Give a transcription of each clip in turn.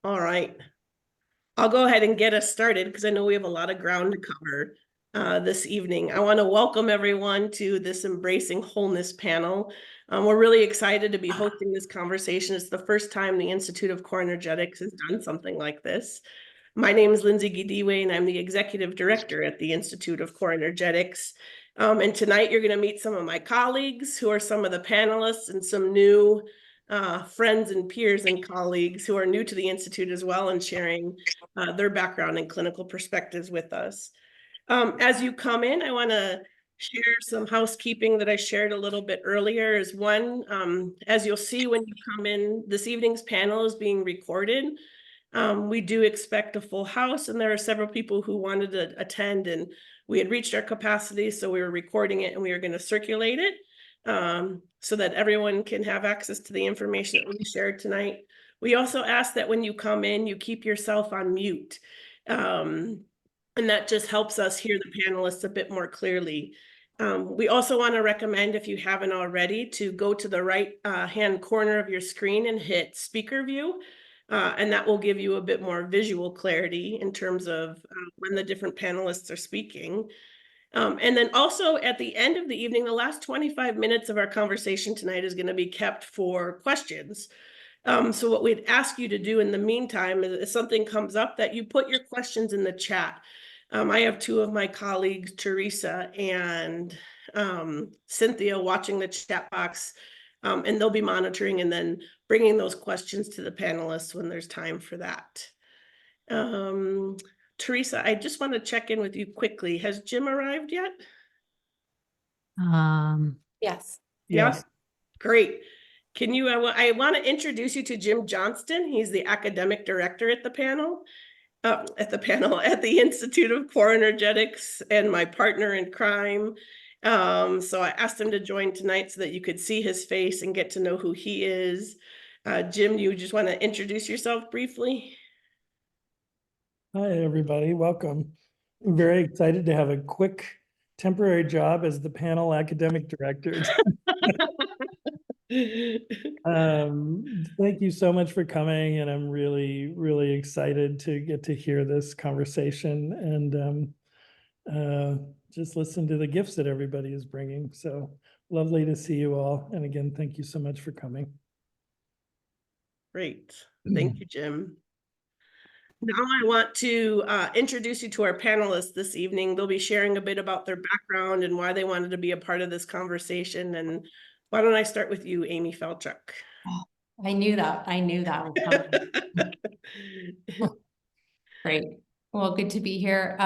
All right. I'll go ahead and get us started because I know we have a lot of ground to cover this evening. I want to welcome everyone to this Embracing Wholeness panel. We're really excited to be hosting this conversation. It's the first time the Institute of Core Energetics has done something like this. My name is Lindsay Ngidiwe, and I'm the Executive Director at the Institute of Core Energetics. And tonight you're going to meet some of my colleagues who are some of the panelists and some new friends and peers and colleagues who are new to the Institute as well and sharing their background and clinical perspectives with us. As you come in, I want to share some housekeeping that I shared a little bit earlier. Is one, as you'll see when you come in, this evening's panel is being recorded. We do expect a full house, and there are several people who wanted to attend, and we had reached our capacity, so we were recording it and we were going to circulate it so that everyone can have access to the information that we shared tonight. We also ask that when you come in, you keep yourself on mute. And that just helps us hear the panelists a bit more clearly. We also want to recommend, if you haven't already, to go to the right hand corner of your screen and hit speaker view. And that will give you a bit more visual clarity in terms of when the different panelists are speaking. And then also at the end of the evening, the last 25 minutes of our conversation tonight is going to be kept for questions. So what we'd ask you to do in the meantime is if something comes up, that you put your questions in the chat. I have two of my colleagues, Teresa and Cynthia, watching the chat box, and they'll be monitoring and then bringing those questions to the panelists when there's time for that. Teresa, I just want to check in with you quickly. Has Jim arrived yet? Yes. Yes. Great. Can you, I want to introduce you to Jim Johnston. He's the academic director at the panel, at the Institute of Core Energetics, and my partner in crime. So I asked him to join tonight so that you could see his face and get to know who he is. Jim, you just want to introduce yourself briefly? Hi, everybody. Welcome. I'm very excited to have a quick temporary job as the panel academic director. Thank you so much for coming, and I'm really, really excited to get to hear this conversation and just listen to the gifts that everybody is bringing. So lovely to see you all. And again, thank you so much for coming. Great. Thank you, Jim. Now I want to introduce you to our panelists this evening. They'll be sharing a bit about their background and why they wanted to be a part of this conversation. And why don't I start with you, Aimee Falchuk? Oh, I knew that was coming. Great. Well, good to be here.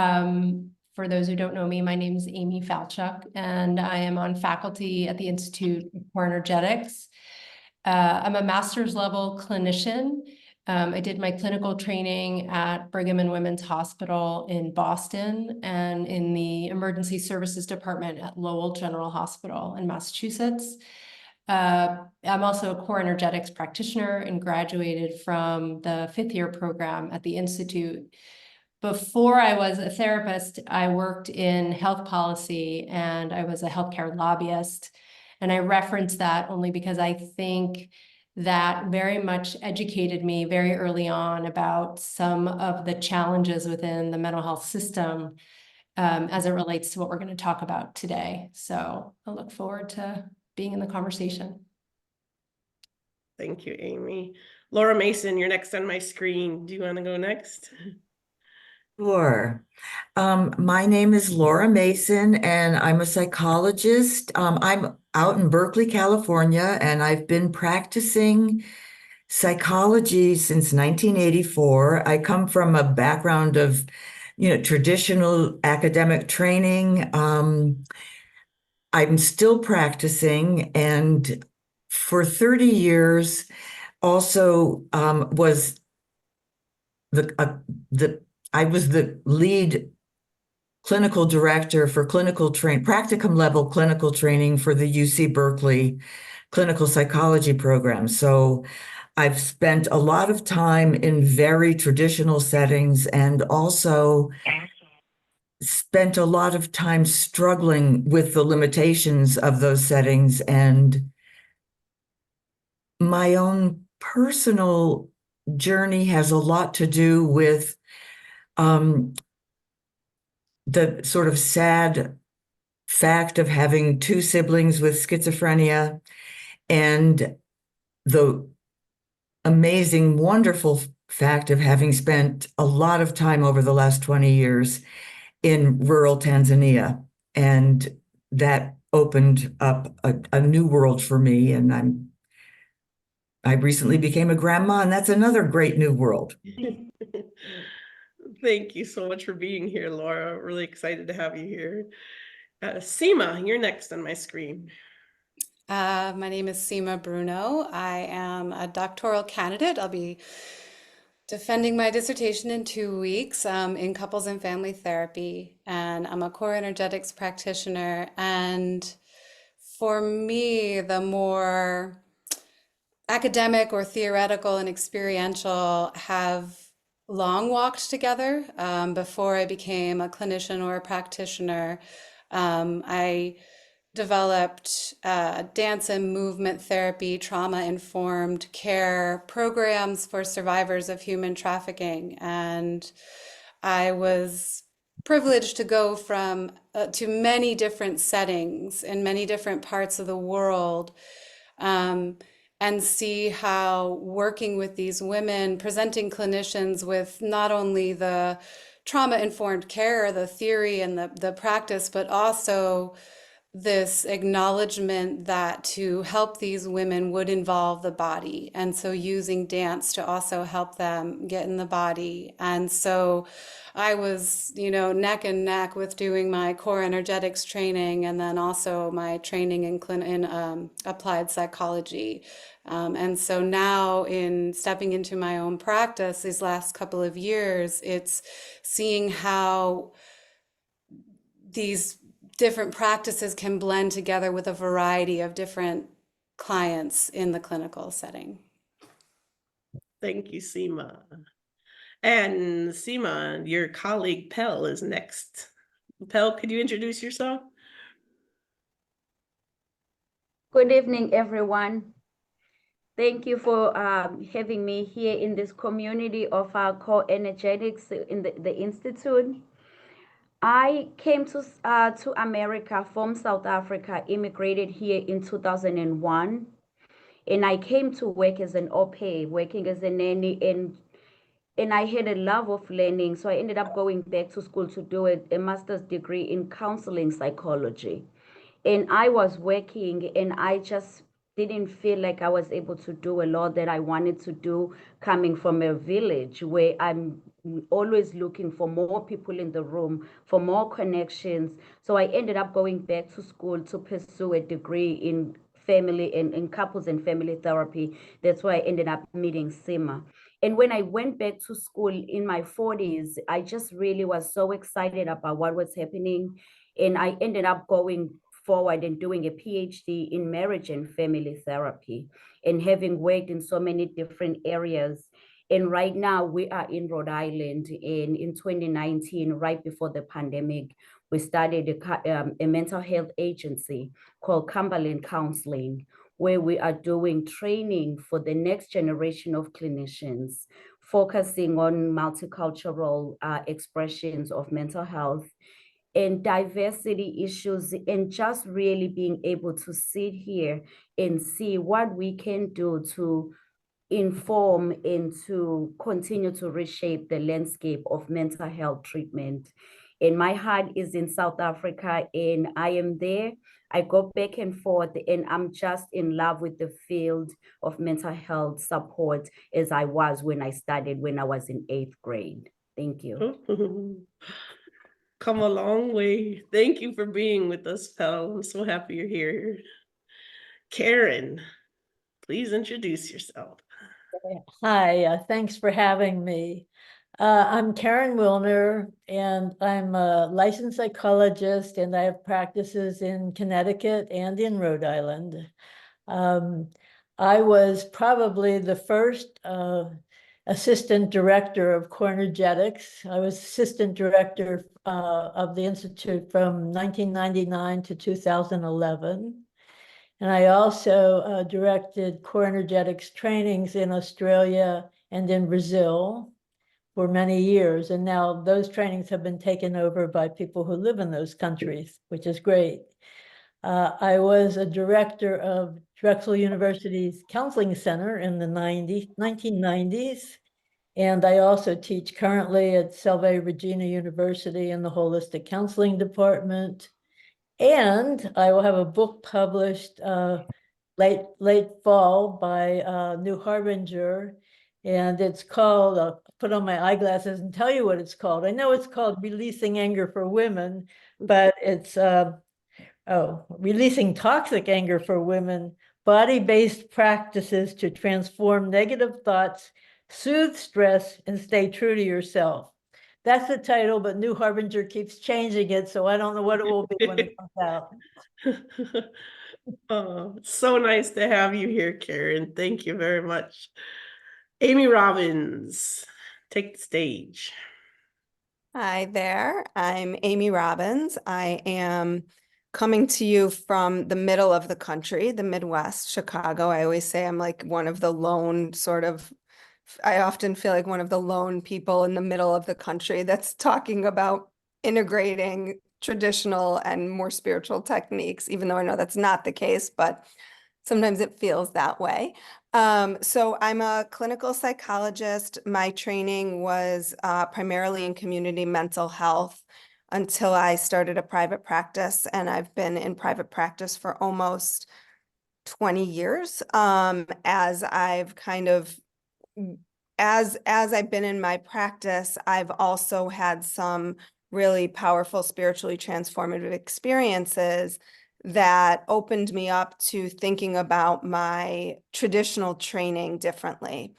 For those who don't know me, my name is Aimee Falchuk, and I am on faculty at the Institute of Core Energetics. I'm a master's level clinician. I did my clinical training at Brigham and Women's Hospital in Boston and in the Emergency Services Department at Lowell General Hospital in Massachusetts. I'm also a core energetics practitioner and graduated from the 5th year program at the Institute. Before I was a therapist, I worked in health policy and I was a healthcare lobbyist. And I reference that only because I think that very much educated me very early on about some of the challenges within the mental health system as it relates to what we're going to talk about today. So I look forward to being in the conversation. Thank you, Aimee. Laura Mason, you're next on my screen. Do you want to go next? Sure. My name is Laura Mason, and I'm a psychologist. I'm out in Berkeley, California, and I've been practicing psychology since 1984. I come from a background of, traditional academic training. I'm still practicing, and for 30 years also was I was the lead clinical director for practicum level clinical training for the UC Berkeley clinical psychology program. So I've spent a lot of time in very traditional settings and also spent a lot of time struggling with the limitations of those settings and my own personal journey has a lot to do with the sort of sad fact of having two siblings with schizophrenia and the amazing, wonderful fact of having spent a lot of time over the last 20 years in rural Tanzania. And that opened up a new world for me. And I recently became a grandma, and that's another great new world. Thank you so much for being here, Laura. Really excited to have you here. Sema, you're next on my screen. My name is Sema Bruno. I am a doctoral candidate. I'll be defending my dissertation in 2 weeks in couples and family therapy. And I'm a core energetics practitioner. And for me, the more academic or theoretical and experiential have long walked together. Before I became a clinician or a practitioner, I developed dance and movement therapy, trauma-informed care programs for survivors of human trafficking. And I was privileged to go from to many different settings in many different parts of the world, and see how working with these women, presenting clinicians with not only the trauma-informed care, the theory and the practice, but also this acknowledgement that to help these women would involve the body. And so using dance to also help them get in the body. And so I was, neck and neck with doing my core energetics training and then also my training in applied psychology. And so now in stepping into my own practice these last couple of years, it's seeing how these different practices can blend together with a variety of different clients in the clinical setting. Thank you, Sema. And Sema, your colleague Pel is next. Pel, could you introduce yourself? Good evening, everyone. Thank you for having me here in this community of our core energetics in the Institute. I came to America from South Africa, immigrated here in 2001, and I came to work as an au pair, working as a nanny, and I had a love of learning, so I ended up going back to school to do a master's degree in counseling psychology. And I was working, and I just didn't feel like I was able to do a lot that I wanted to do, coming from a village where I'm always looking for more people in the room, for more connections. So I ended up going back to school to pursue a degree in family and in couples and family therapy. That's where I ended up meeting Sema. And when I went back to school in my 40s, I just really was so excited about what was happening. And I ended up going forward and doing a Ph.D. in marriage and family therapy, and having worked in so many different areas. And right now we are in Rhode Island, and in 2019, right before the pandemic, we started a mental health agency called Cumberland Counseling, where we are doing training for the next generation of clinicians, focusing on multicultural expressions of mental health and diversity issues, and just really being able to sit here and see what we can do to inform and to continue to reshape the landscape of mental health treatment. And my heart is in South Africa, and I am there. I go back and forth, and I'm just in love with the field of mental health support as I was when I started when I was in 8th grade. Thank you. Come a long way. Thank you for being with us, Pel. I'm so happy you're here. Karyne, please introduce yourself. Hi, thanks for having me. I'm Karyne Wilner, and I'm a licensed psychologist, and I have practices in Connecticut and in Rhode Island. I was probably the first assistant director of core energetics. I was assistant director of the Institute from 1999 to 2011. And I also directed core energetics trainings in Australia and in Brazil for many years. And now those trainings have been taken over by people who live in those countries, which is great. I was a director of Drexel University's Counseling Center in the 1990s. And I also teach currently at Salve Regina University in the Holistic Counseling Department. And I will have a book published late fall by New Harbinger. And it's called, I'll put on my eyeglasses and tell you what it's called. I know it's called Releasing Anger for Women, but it's Releasing Toxic Anger for Women, Body-Based Practices to Transform Negative Thoughts, Soothe Stress, and Stay True to Yourself. That's the title, but New Harbinger keeps changing it, so I don't know what it will be when it comes out. Oh, so nice to have you here, Karyne. Thank you very much. Aimee Robbins, take the stage. Hi there, I'm Aimee Robbins. I am coming to you from the middle of the country, the Midwest, Chicago. I always say I'm like one of the lone I often feel like one of the lone people in the middle of the country that's talking about integrating traditional and more spiritual techniques, even though I know that's not the case, but sometimes it feels that way. So I'm a clinical psychologist. My training was primarily in community mental health until I started a private practice, and I've been in private practice for almost 20 years. As I've been in my practice, I've also had some really powerful spiritually transformative experiences that opened me up to thinking about my traditional training differently.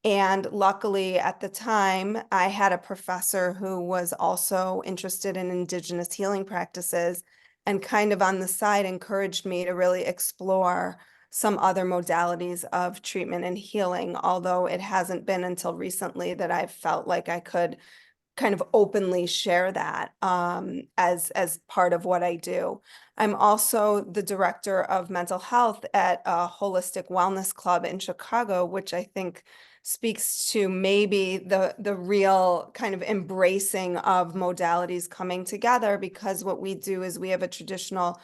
And luckily at the time, I had a professor who was also interested in Indigenous healing practices and kind of on the side encouraged me to really explore some other modalities of treatment and healing, although it hasn't been until recently that I've felt like I could kind of openly share that as part of what I do. I'm also the director of mental health at a holistic wellness club in Chicago, which I think speaks to maybe the real kind of embracing of modalities coming together, because what we do is we have a traditional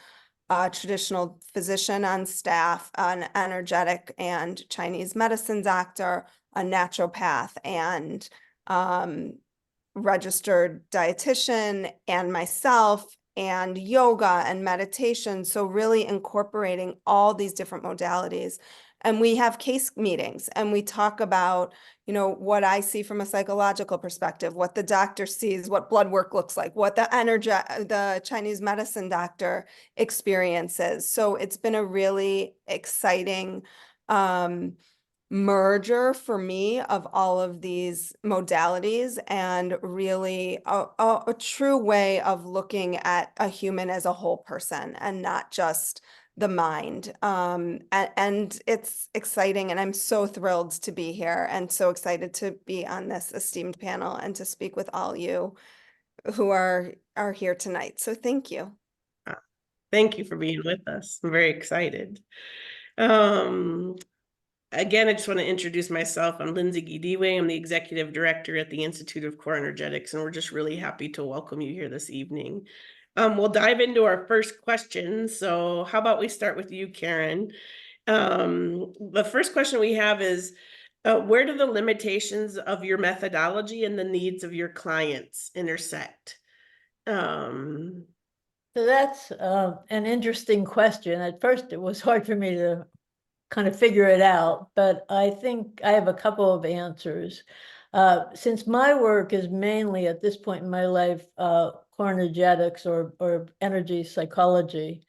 physician on staff, an energetic and Chinese medicine doctor, a naturopath, and registered dietitian, and myself, and yoga and meditation. So really incorporating all these different modalities. And we have case meetings and we talk about, what I see from a psychological perspective, what the doctor sees, what blood work looks like, what the Chinese medicine doctor experiences. So it's been a really exciting merger for me of all of these modalities, and really a true way of looking at a human as a whole person and not just the mind. And it's exciting, and I'm so thrilled to be here and so excited to be on this esteemed panel and to speak with all you who are here tonight. So thank you. Thank you for being with us. I'm very excited. Again, I just want to introduce myself. I'm Lindsay Ngidiwe. I'm the executive director at the Institute of Core Energetics, and we're just really happy to welcome you here this evening. We'll dive into our first question. So how about we start with you, Karyne? The first question we have is, where do the limitations of your methodology and the needs of your clients intersect? So that's an interesting question. At first, it was hard for me to kind of figure it out, but I think I have a couple of answers. Since my work is mainly at this point in my life, core energetics or energy psychology,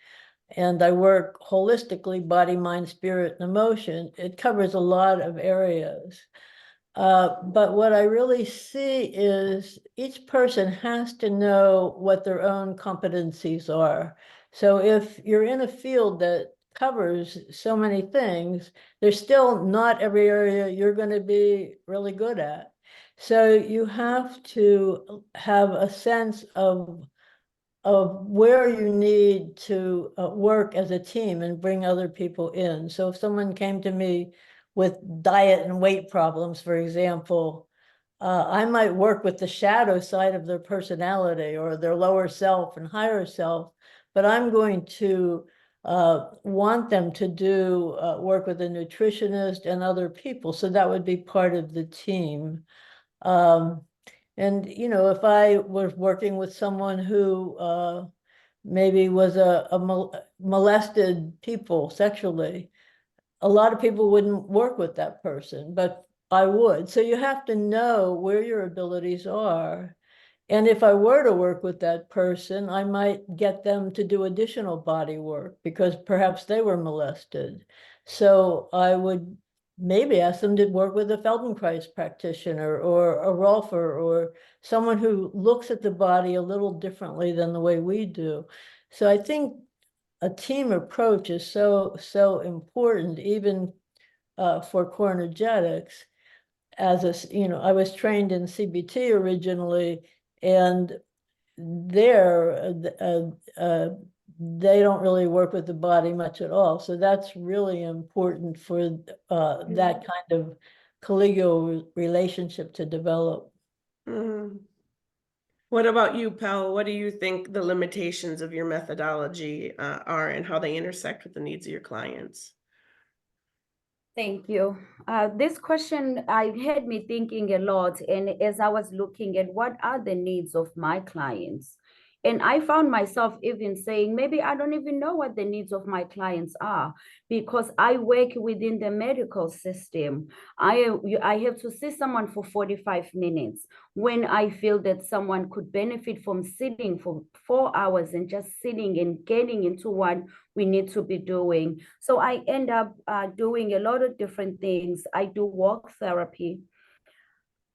and I work holistically, body, mind, spirit, and emotion, it covers a lot of areas. But what I really see is each person has to know what their own competencies are. So if you're in a field that covers so many things, there's still not every area you're going to be really good at. So you have to have a sense of where you need to work as a team and bring other people in. So if someone came to me with diet and weight problems, for example, I might work with the shadow side of their personality or their lower self and higher self, but I'm going to want them to do work with a nutritionist and other people. So that would be part of the team. And, you know, if I was working with someone who maybe was molested people sexually, a lot of people wouldn't work with that person, but I would. So you have to know where your abilities are. And if I were to work with that person, I might get them to do additional body work because perhaps they were molested. So I would maybe ask them to work with a Feldenkrais practitioner or a Rolfer or someone who looks at the body a little differently than the way we do. So I think a team approach is so important, even for core energetics. You know, I was trained in CBT originally, and there they don't really work with the body much at all. So that's really important for that kind of collegial relationship to develop. Mhm. What about you, Pel? What do you think the limitations of your methodology are and how they intersect with the needs of your clients? Thank you. This question had me thinking a lot, and as I was looking at what are the needs of my clients, and I found myself even saying, maybe I don't even know what the needs of my clients are because I work within the medical system. I have to see someone for 45 minutes when I feel that someone could benefit from sitting for 4 hours and just sitting and getting into what we need to be doing. So I end up doing a lot of different things. I do walk therapy.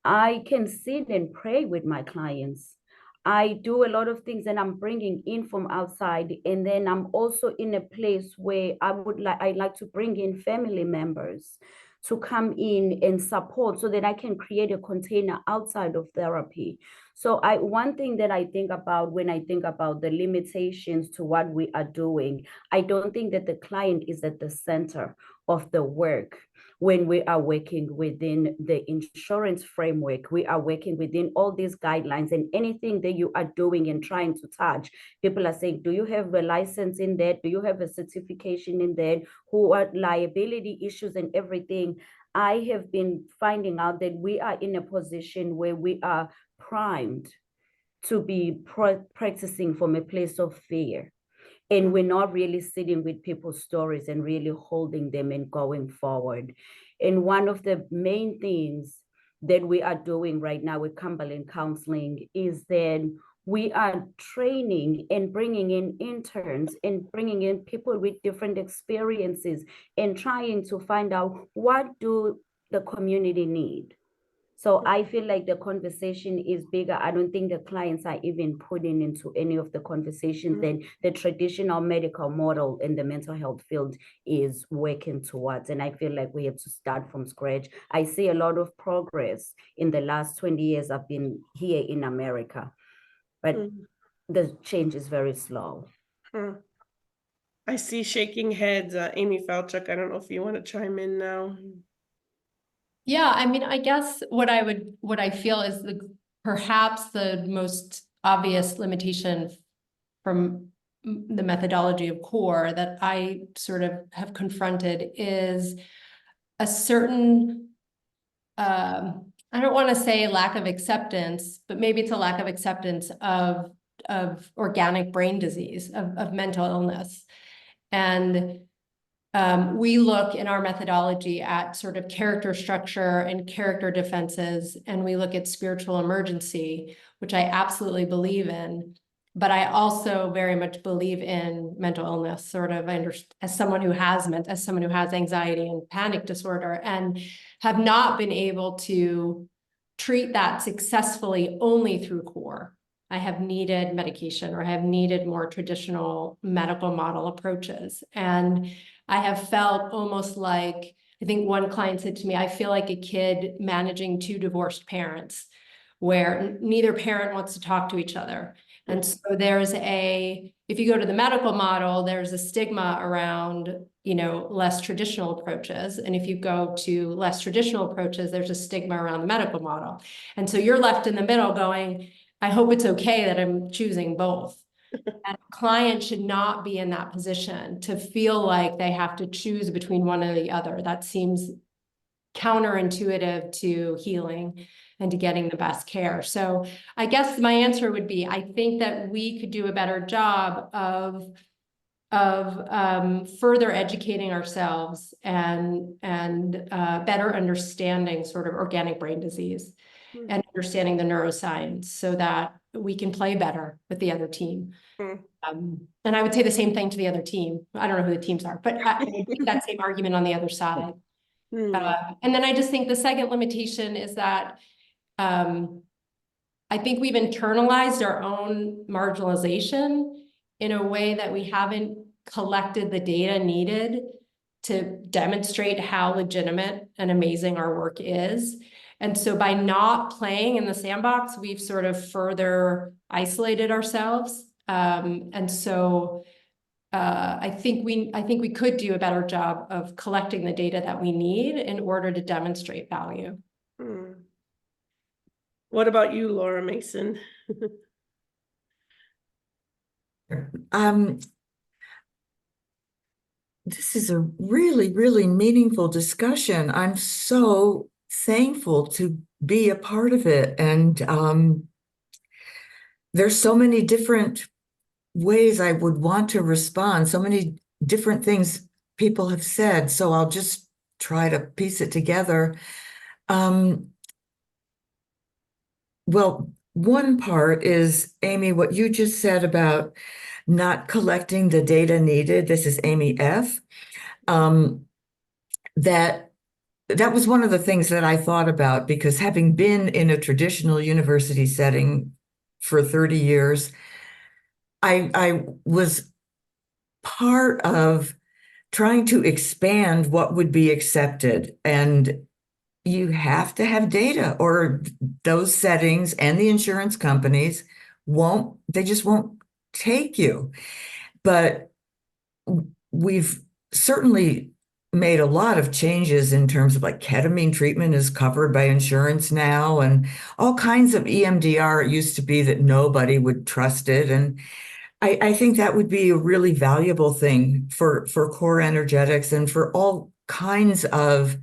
I can sit and pray with my clients. I do a lot of things and I'm bringing in from outside. And then I'm also in a place where I like to bring in family members to come in and support so that I can create a container outside of therapy. So one thing that I think about when I think about the limitations to what we are doing, I don't think that the client is at the center of the work. When we are working within the insurance framework, we are working within all these guidelines, and anything that you are doing and trying to touch, people are saying, do you have a license in that? Do you have a certification in that? Who are liability issues and everything? I have been finding out that we are in a position where we are primed to be practicing from a place of fear. And we're not really sitting with people's stories and really holding them and going forward. And one of the main things that we are doing right now with Cumberland Counseling is that we are training and bringing in interns and bringing in people with different experiences and trying to find out what do the community need. So I feel like the conversation is bigger. I don't think the clients are even putting into any of the conversations that the traditional medical model in the mental health field is working towards. And I feel like we have to start from scratch. I see a lot of progress in the last 20 years I've been here in America, but the change is very slow. I see shaking heads. Aimee Falchuk, I don't know if you want to chime in now. Yeah, I mean, I guess what I feel is perhaps the most obvious limitation from the methodology of core that I sort of have confronted is a certain, I don't want to say lack of acceptance, but maybe it's a lack of acceptance of organic brain disease, of mental illness. And we look in our methodology at sort of character structure and character defenses, and we look at spiritual emergency, which I absolutely believe in. But I also very much believe in mental illness, sort of as someone who has anxiety and panic disorder, and have not been able to treat that successfully only through core. I have needed medication or have needed more traditional medical model approaches. And I have felt almost like, I think one client said to me, I feel like a kid managing two divorced parents where neither parent wants to talk to each other. And so if you go to the medical model, there's a stigma around less traditional approaches. And if you go to less traditional approaches, there's a stigma around the medical model. And so you're left in the middle going, I hope it's okay that I'm choosing both. And a client should not be in that position to feel like they have to choose between one or the other. That seems counterintuitive to healing and to getting the best care. So I guess my answer would be, I think that we could do a better job of further educating ourselves and better understanding sort of organic brain disease and understanding the neuroscience so that we can play better with the other team. And I would say the same thing to the other team. I don't know who the teams are, but I make that same argument on the other side. And then I just think the second limitation is that I think we've internalized our own marginalization in a way that we haven't collected the data needed to demonstrate how legitimate and amazing our work is. And so by not playing in the sandbox, we've sort of further isolated ourselves. And so I think we could do a better job of collecting the data that we need in order to demonstrate value. What about you, Laura Mason? This is a really, really meaningful discussion. I'm so thankful to be a part of it. And there's so many different ways I would want to respond, so many different things people have said. So I'll just try to piece it together. Well, one part is, Aimee, what you just said about not collecting the data needed. This is Aimee F. That was one of the things that I thought about, because having been in a traditional university setting for 30 years, I was part of trying to expand what would be accepted. And you have to have data, or those settings and the insurance companies they just won't take you. But we've certainly made a lot of changes in terms of, like, ketamine treatment is covered by insurance now, and all kinds of EMDR. It used to be that nobody would trust it. And I think that would be a really valuable thing for core energetics and for all kinds of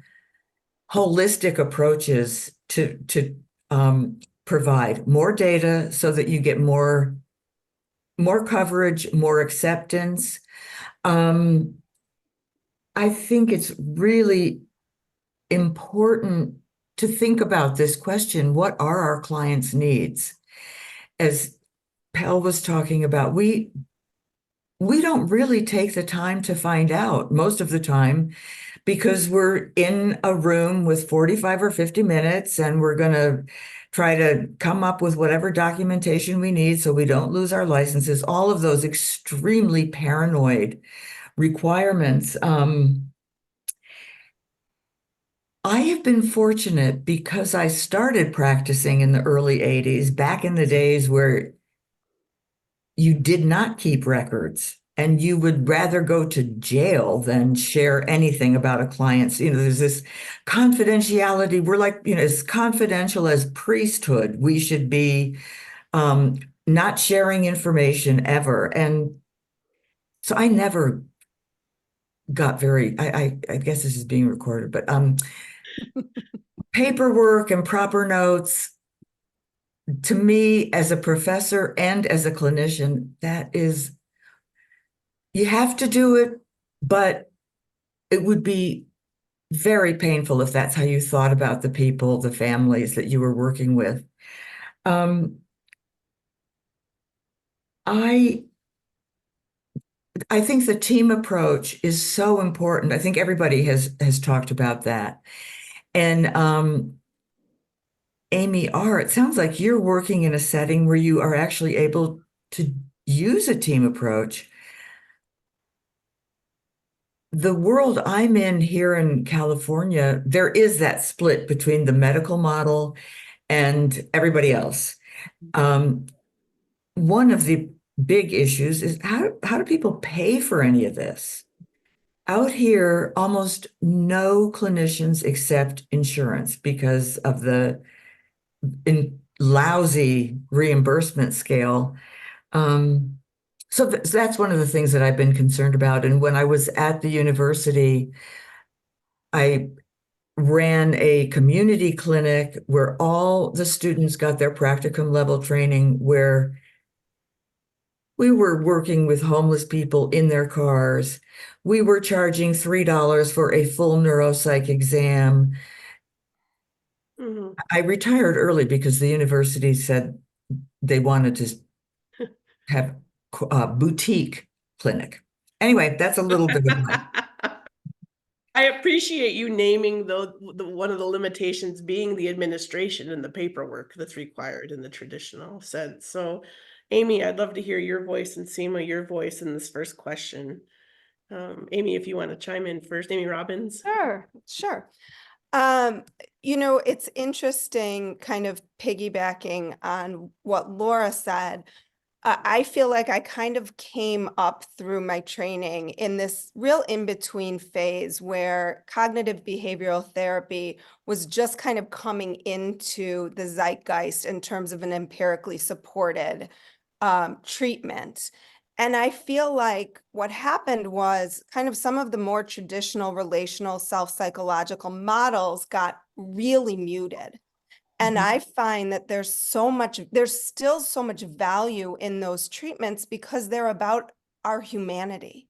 holistic approaches to provide more data so that you get more coverage, more acceptance. I think it's really important to think about this question: what are our clients' needs? As Pel was talking about, we don't really take the time to find out most of the time, because we're in a room with 45 or 50 minutes and we're going to try to come up with whatever documentation we need so we don't lose our licenses, all of those extremely paranoid requirements. I have been fortunate because I started practicing in the early 80s, back in the days where you did not keep records and you would rather go to jail than share anything about a client's. There's this confidentiality. We're like, as confidential as priesthood. We should be not sharing information ever. And so I never got I guess this is being recorded, but paperwork and proper notes, to me, as a professor and as a clinician, that is, you have to do it, but it would be very painful if that's how you thought about the people, the families that you were working with. I think the team approach is so important. I think everybody has talked about that. And Aimee R., it sounds like you're working in a setting where you are actually able to use a team approach. The world I'm in here in California, there is that split between the medical model and everybody else. One of the big issues is how do people pay for any of this? out here, almost no clinicians accept insurance because of the lousy reimbursement scale. So that's one of the things that I've been concerned about. And when I was at the university, I ran a community clinic where all the students got their practicum level training, where we were working with homeless people in their cars. We were charging $3 for a full neuropsych exam. Mhm. I retired early because the university said they wanted to have a boutique clinic. Anyway, that's a little bit of my. I appreciate you naming the one of the limitations being the administration and the paperwork that's required in the traditional sense. So, Aimee, I'd love to hear your voice, and Sema, your voice in this first question. Aimee, if you want to chime in first. Aimee Robbins. Sure. It's interesting kind of piggybacking on what Laura said. I feel like I kind of came up through my training in this real in-between phase where cognitive behavioral therapy was just kind of coming into the zeitgeist in terms of an empirically supported treatment. And I feel like what happened was kind of some of the more traditional relational self-psychological models got really muted. And I find that there's still so much value in those treatments because they're about our humanity.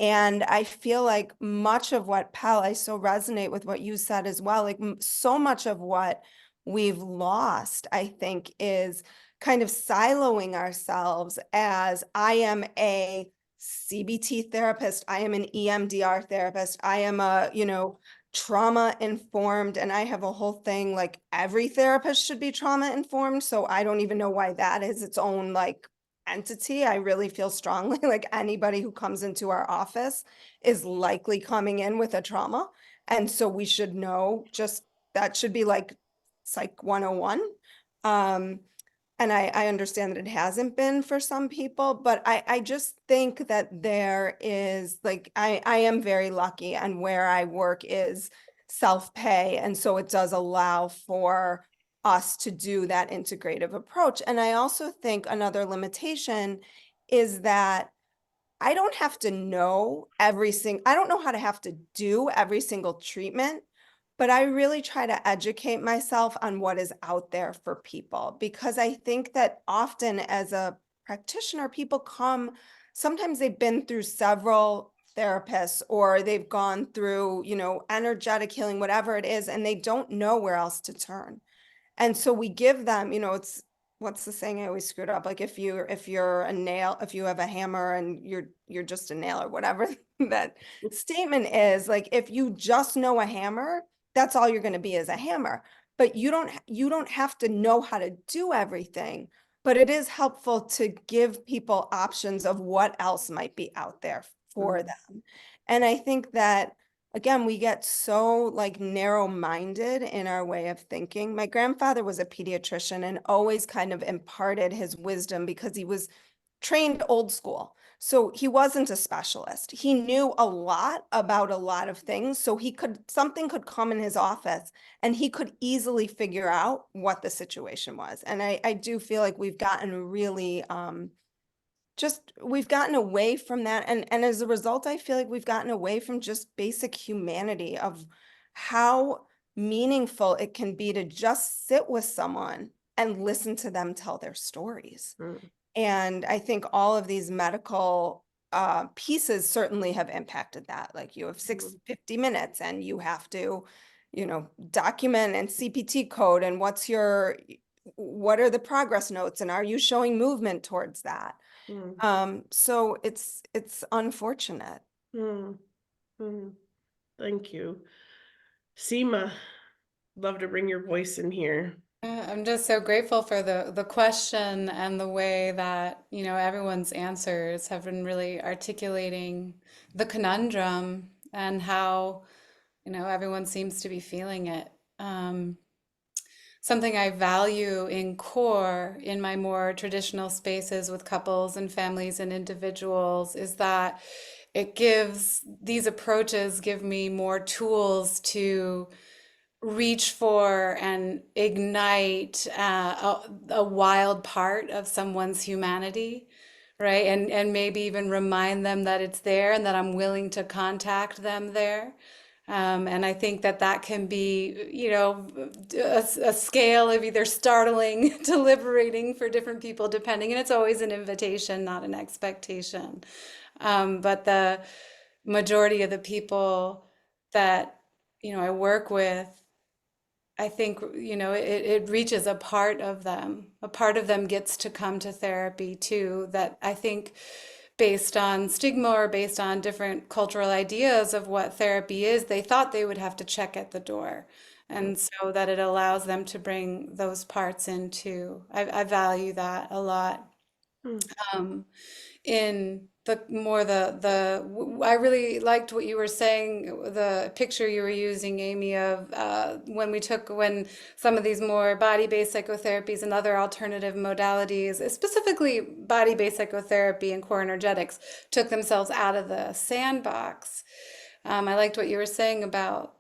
And I feel like much of what, Pel, I so resonate with what you said as well, like so much of what we've lost, I think, is kind of siloing ourselves as I am a CBT therapist, I am an EMDR therapist, I am a, trauma informed, and I have a whole thing like every therapist should be trauma informed. So I don't even know why that is its own like entity. I really feel strongly like anybody who comes into our office is likely coming in with a trauma. And so we should know just that should be like Psych 101. And I understand that it hasn't been for some people, but I just think that there is like, I am very lucky, and where I work is self-pay. And so it does allow for us to do that integrative approach. And I also think another limitation is that I don't have to know I don't know how to have to do every single treatment, but I really try to educate myself on what is out there for people, because I think that often as a practitioner, people sometimes they've been through several therapists, or they've gone through, energetic healing, whatever it is, and they don't know where else to turn. And so we give them, what's the saying? I always screw it up. Like if you're a nail, if you have a hammer and you're just a nail, or whatever that statement is, like if you just know a hammer, that's all you're going to be is a hammer. But you don't have to know how to do everything, but it is helpful to give people options of what else might be out there for them. And I think that again, we get so like narrow-minded in our way of thinking. My grandfather was a pediatrician and always kind of imparted his wisdom because he was trained old school. So he wasn't a specialist. He knew a lot about a lot of things. So something could come in his office and he could easily figure out what the situation was. And I do feel like we've gotten really, we've gotten away from that. And as a result, I feel like we've gotten away from just basic humanity of how meaningful it can be to just sit with someone and listen to them tell their stories. And I think all of these medical pieces certainly have impacted that. Like you have 50 minutes and you have to, document and CPT code, and what are the progress notes, and are you showing movement towards that? So it's unfortunate. Thank you. Sema, love to bring your voice in here. I'm just so grateful for the question and the way that, everyone's answers have been really articulating the conundrum and how, everyone seems to be feeling it. Something I value in core in my more traditional spaces with couples and families and individuals is that these approaches give me more tools to reach for and ignite a wild part of someone's humanity, right? And maybe even remind them that it's there and that I'm willing to contact them there. And I think that can be, you know, a scale of either startling to liberating for different people, depending. And it's always an invitation, not an expectation. But the majority of the people that, you know, I work with, I think, you know, it reaches a part of them. A part of them gets to come to therapy too, that I think based on stigma or based on different cultural ideas of what therapy is, they thought they would have to check at the door. And so that it allows them to bring those parts in too. I value that a lot. In I really liked what you were saying, the picture you were using, Aimee, of when some of these more body-based psychotherapies and other alternative modalities, specifically body-based psychotherapy and core energetics, took themselves out of the sandbox. I liked what you were saying about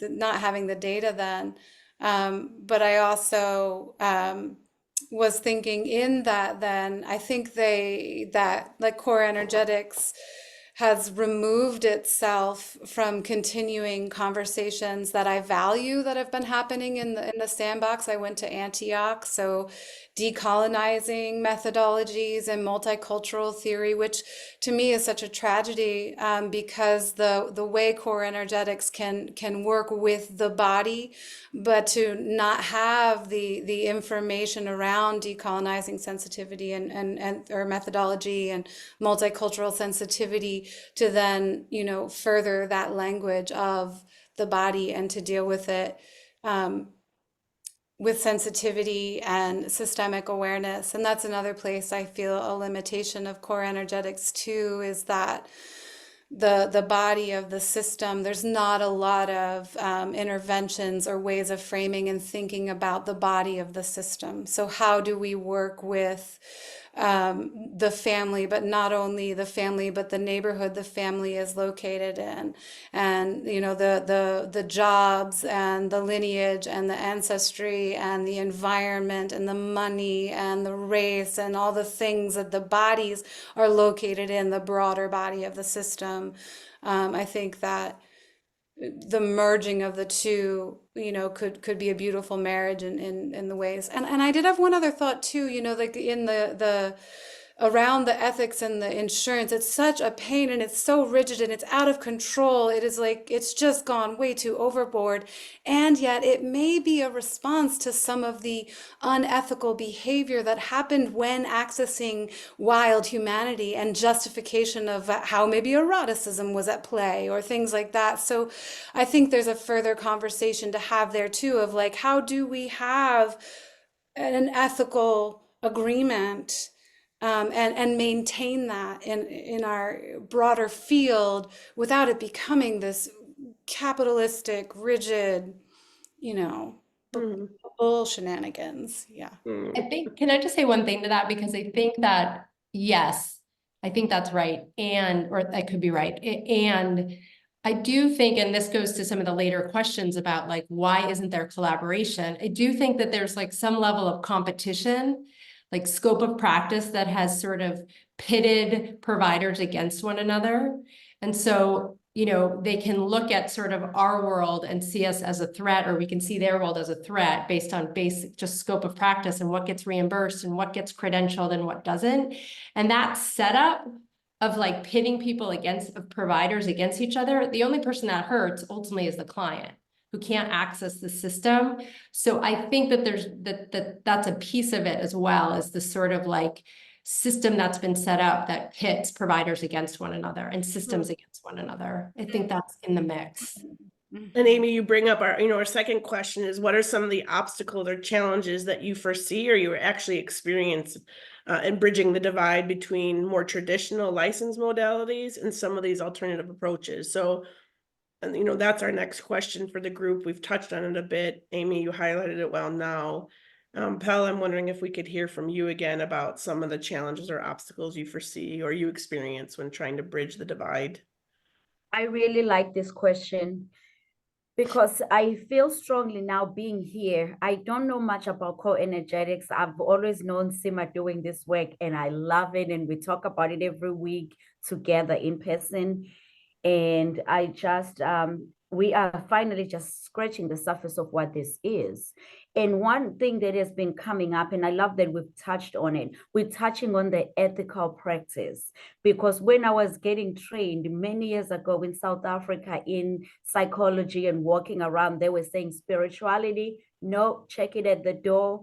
not having the data then, but I also was thinking in that then I think that like core energetics has removed itself from continuing conversations that I value that have been happening in the sandbox. I went to Antioch, so decolonizing methodologies and multicultural theory, which to me is such a tragedy, because the way core energetics can work with the body, but to not have the information around decolonizing sensitivity and or methodology and multicultural sensitivity to then, you know, further that language of the body and to deal with it with sensitivity and systemic awareness. And that's another place I feel a limitation of core energetics too, is that the body of the system, there's not a lot of interventions or ways of framing and thinking about the body of the system. So how do we work with the family, but not only the family, but the neighborhood the family is located in, and you know, the jobs and the lineage and the ancestry and the environment and the money and the race and all the things that the bodies are located in the broader body of the system. I think that the merging of the two, you know, could be a beautiful marriage in the ways. And I did have one other thought too, you know, like in the around the ethics and the insurance, it's such a pain and it's so rigid and it's out of control. It is like, it's just gone way too overboard. And yet it may be a response to some of the unethical behavior that happened when accessing wild humanity and justification of how maybe eroticism was at play or things like that. So I think there's a further conversation to have there too, of like, how do we have an ethical agreement and maintain that in our broader field without it becoming this capitalistic, rigid, you know, bull shenanigans. Yeah. I think, can I just say one thing to that? Because I think that, yes, I think that's right. Or I could be right. And I do think, and this goes to some of the later questions about like, why isn't there collaboration? I do think that there's like some level of competition, like scope of practice that has sort of pitted providers against one another. And so, you know, they can look at sort of our world and see us as a threat, or we can see their world as a threat based on basic just scope of practice and what gets reimbursed and what gets credentialed and what doesn't. And that setup of like pitting people of providers against each other, the only person that hurts ultimately is the client who can't access the system. So I think that there's that's a piece of it as well, as the sort of like system that's been set up that pits providers against one another and systems against one another. I think that's in the mix. And Aimee, you bring up our second question is, what are some of the obstacles or challenges that you foresee or you actually experience in bridging the divide between more traditional licensed modalities and some of these alternative approaches? So, and that's our next question for the group. We've touched on it a bit. Aimee, you highlighted it well now. Pel, I'm wondering if we could hear from you again about some of the challenges or obstacles you foresee or you experience when trying to bridge the divide. I really like this question because I feel strongly now being here. I don't know much about co-energetics. I've always known Sema doing this work and I love it. And we talk about it every week together in person. And I just, we are finally just scratching the surface of what this is. And one thing that has been coming up, and I love that we've touched on it, we're touching on the ethical practice. Because when I was getting trained many years ago in South Africa in psychology and walking around, they were saying spirituality, no, check it at the door.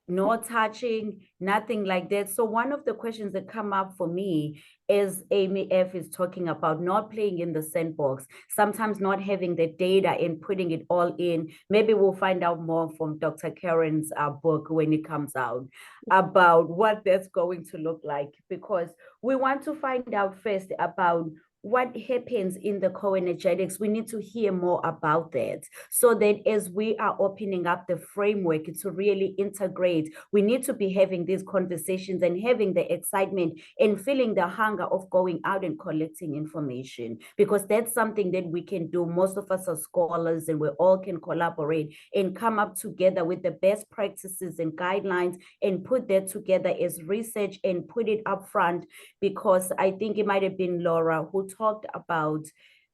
No touching, nothing like that. So one of the questions that come up for me is Aimee F is talking about not playing in the sandbox, sometimes not having the data and putting it all in. Maybe we'll find out more from Dr. Karyne's book when it comes out about what that's going to look like, because we want to find out first about what happens in the co-energetics. We need to hear more about that so that as we are opening up the framework to really integrate, we need to be having these conversations and having the excitement and feeling the hunger of going out and collecting information, because that's something that we can do. Most of us are scholars and we all can collaborate and come up together with the best practices and guidelines and put that together as research and put it up front, because I think it might have been Laura who talked about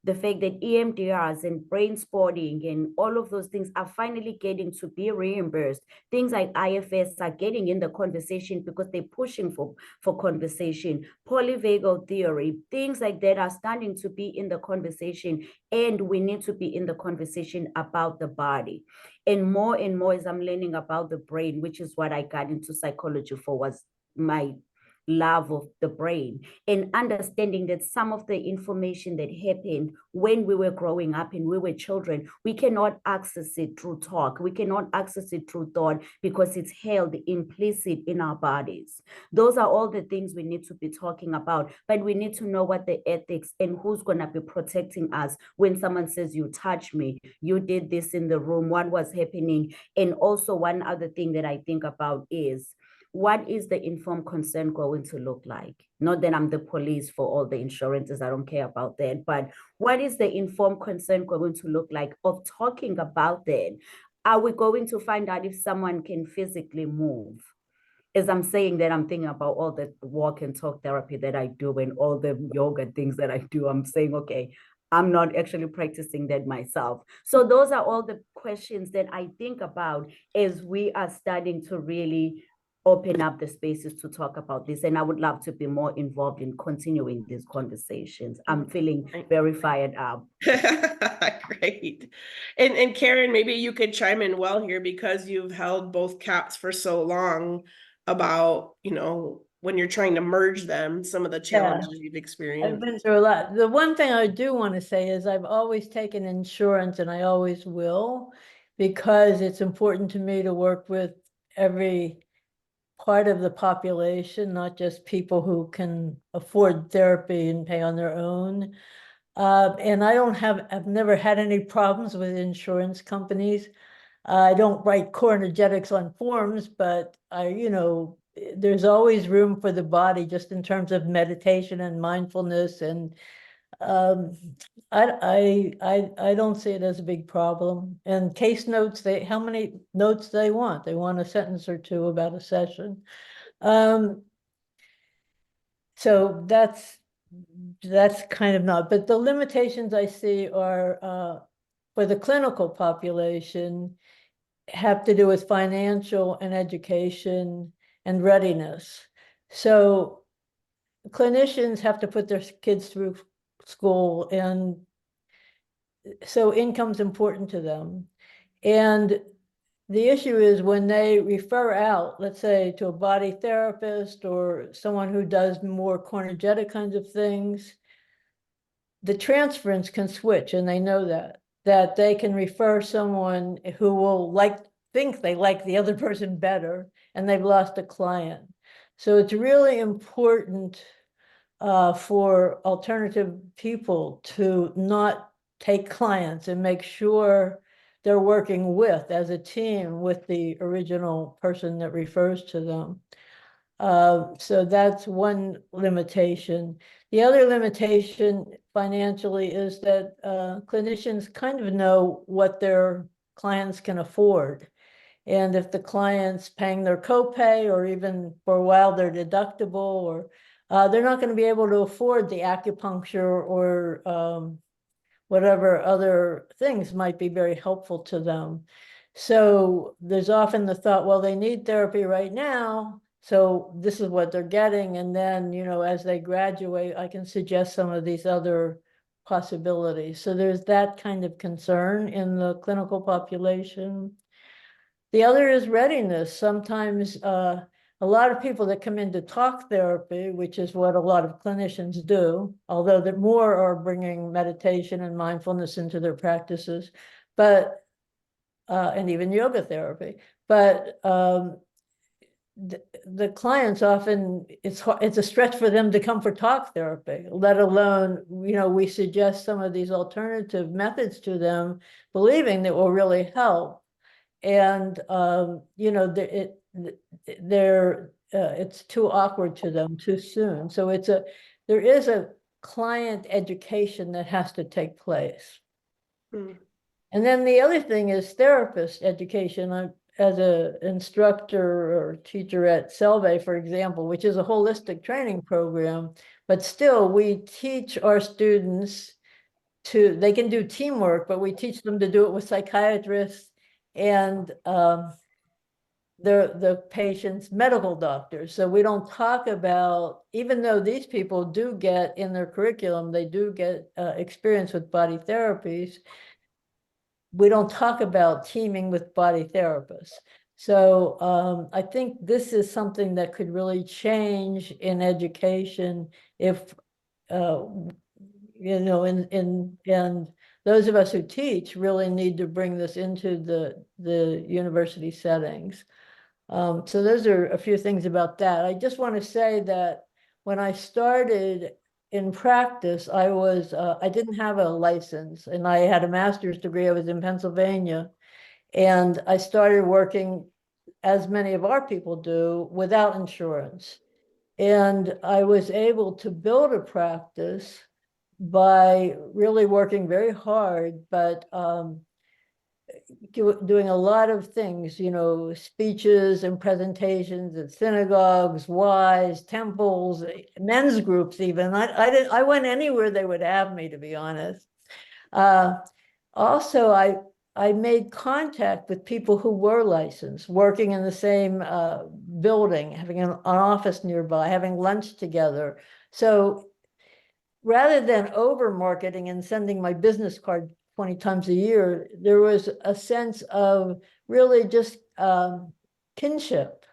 the fact that EMDRs and brain spotting and all of those things are finally getting to be reimbursed. Things like IFS are getting in the conversation because they're pushing for conversation. Polyvagal theory, things like that are starting to be in the conversation, and we need to be in the conversation about the body. And more as I'm learning about the brain, which is what I got into psychology for, was my love of the brain, and understanding that some of the information that happened when we were growing up and we were children, we cannot access it through talk, we cannot access it through thought, because it's held implicit in our bodies. Those are all the things we need to be talking about, but we need to know what the ethics and who's going to be protecting us when someone says, you touched me, you did this in the room, what was happening. And also one other thing that I think about is, what is the informed consent going to look like? Not that I'm the police for all the insurances, I don't care about that, but what is the informed consent going to look like of talking about that? Are we going to find out if someone can physically move? As I'm saying that, I'm thinking about all the walk and talk therapy that I do and all the yoga things that I do. I'm saying, okay, I'm not actually practicing that myself. So those are all the questions that I think about as we are starting to really open up the spaces to talk about this. And I would love to be more involved in continuing these conversations. I'm feeling very fired up. Great. And Karyne, maybe you could chime in well here, because you've held both caps for so long, about, when you're trying to merge them, some of the challenges you've I've experienced. been through a lot. The one thing I do want to say is I've always taken insurance, and I always will, because it's important to me to work with every part of the population, not just people who can afford therapy and pay on their own. And I've never had any problems with insurance companies. I don't write core energetics on forms, but there's always room for the body, just in terms of meditation and mindfulness. And I don't see it as a big problem. And case notes, how many notes they want? They want a sentence or two about a session. So that's kind of not, but the limitations I see are for the clinical population have to do with financial and education and readiness. So clinicians have to put their kids through school, and so income's important to them. And the issue is when they refer out, let's say, to a body therapist or someone who does more core-energetic kinds of things, the transference can switch, and they know that they can refer someone who will think they like the other person better, and they've lost a client. So it's really important for alternative people to not take clients and make sure they're working with as a team with the original person that refers to them. So that's one limitation. The other limitation financially is that clinicians kind of know what their clients can afford. And if the client's paying their copay or even for a while their deductible, or they're not going to be able to afford the acupuncture or whatever other things might be very helpful to them. So there's often the thought, well, they need therapy right now, so this is what they're getting. And then, you know, as they graduate, I can suggest some of these other possibilities. So there's that kind of concern in the clinical population. The other is readiness. Sometimes a lot of people that come into talk therapy, which is what a lot of clinicians do, although that more are bringing meditation and mindfulness into their practices, but and even yoga therapy. But the clients often, it's a stretch for them to come for talk therapy, let alone, you know, we suggest some of these alternative methods to them, believing that will really help. And you know, it's too awkward to them too soon. So there is a client education that has to take place. Mm. And then the other thing is therapist education. As an instructor or teacher at Selve, for example, which is a holistic training program, but still we teach our students they can do teamwork, but we teach them to do it with psychiatrists and the patient's medical doctors. So we don't talk about, even though these people do get in their curriculum, they do get experience with body therapies, we don't talk about teaming with body therapists. So I think this is something that could really change in education if, you know, and those of us who teach really need to bring this into the university settings. So those are a few things about that. I just want to say that when I started in practice, I didn't have a license, and I had a master's degree. I was in Pennsylvania, and I started working, as many of our people do, without insurance. And I was able to build a practice by really working very hard, but doing a lot of things, you know, speeches and presentations at synagogues, Ys, temples, men's groups even. I went anywhere they would have me, to be honest. Also, I made contact with people who were licensed, working in the same building, having an office nearby, having lunch together. So rather than over marketing and sending my business card 20 times a year, there was a sense of really just kinship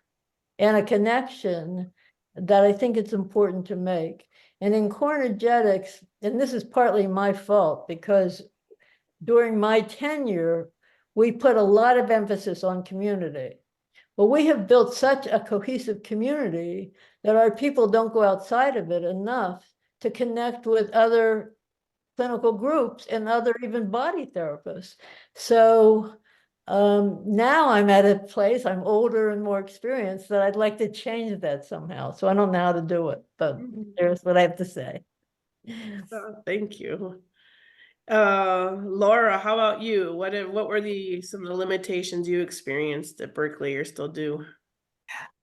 and a connection that I think it's important to make. And in Cornergetics, and this is partly my fault, because during my tenure, we put a lot of emphasis on community. Well, we have built such a cohesive community that our people don't go outside of it enough to connect with other clinical groups and other even body therapists. So now I'm at a place, I'm older and more experienced, that I'd like to change that somehow. So I don't know how to do it, but there's what I have to say. Thank you. Laura, how about you? What were some of the limitations you experienced at Berkeley or still do?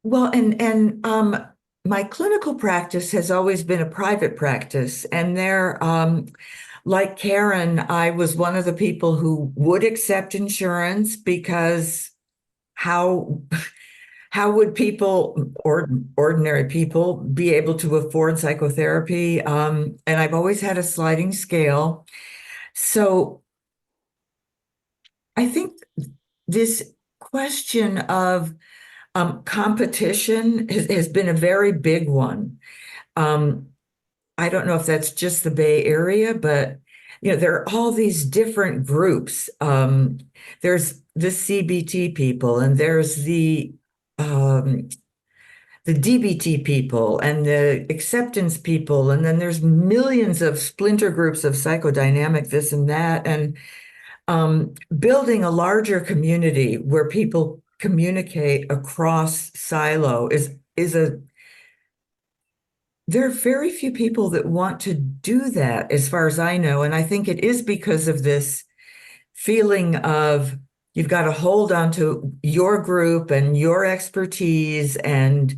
Well, and my clinical practice has always been a private practice, and there, like Karyne, I was one of the people who would accept insurance, because how would people, or ordinary people, be able to afford psychotherapy? And I've always had a sliding scale. So I think this question of competition has been a very big one. I don't know if that's just the Bay Area, but you know, there are all these different groups. There's the CBT people, and there's the DBT people and the acceptance people, and then there's millions of splinter groups of psychodynamic this and that. And Building a larger community where people communicate across silo there are very few people that want to do that, as far as I know. And I think it is because of this feeling of you've got to hold on to your group and your expertise. And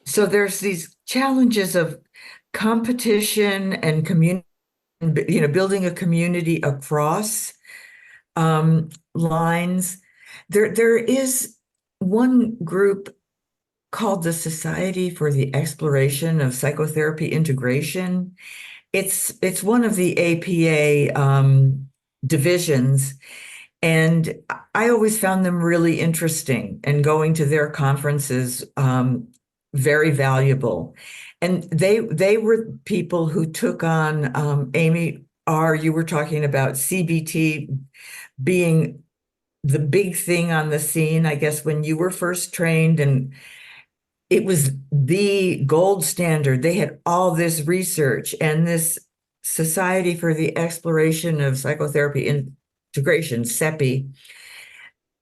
so there's these challenges of competition and community, building a community across lines. There is one group called the Society for the Exploration of Psychotherapy Integration. It's one of the APA divisions, and I always found them really interesting, and going to their conferences very valuable. And they were people who took on Aimee you were talking about CBT being the big thing on the scene, I guess, when you were first trained, and it was the gold standard. They had all this research, and this Society for the Exploration of Psychotherapy Integration, CCEP,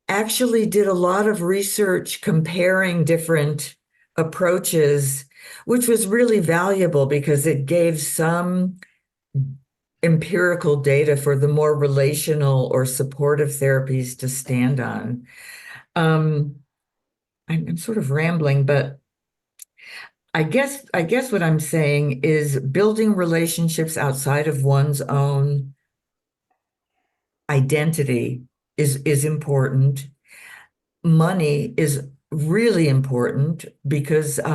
actually did a lot of research comparing different approaches, which was really valuable because it gave some empirical data for the more relational or supportive therapies to stand on. I'm sort of rambling, but I guess what I'm saying is building relationships outside of one's own identity is important. Money is really important because as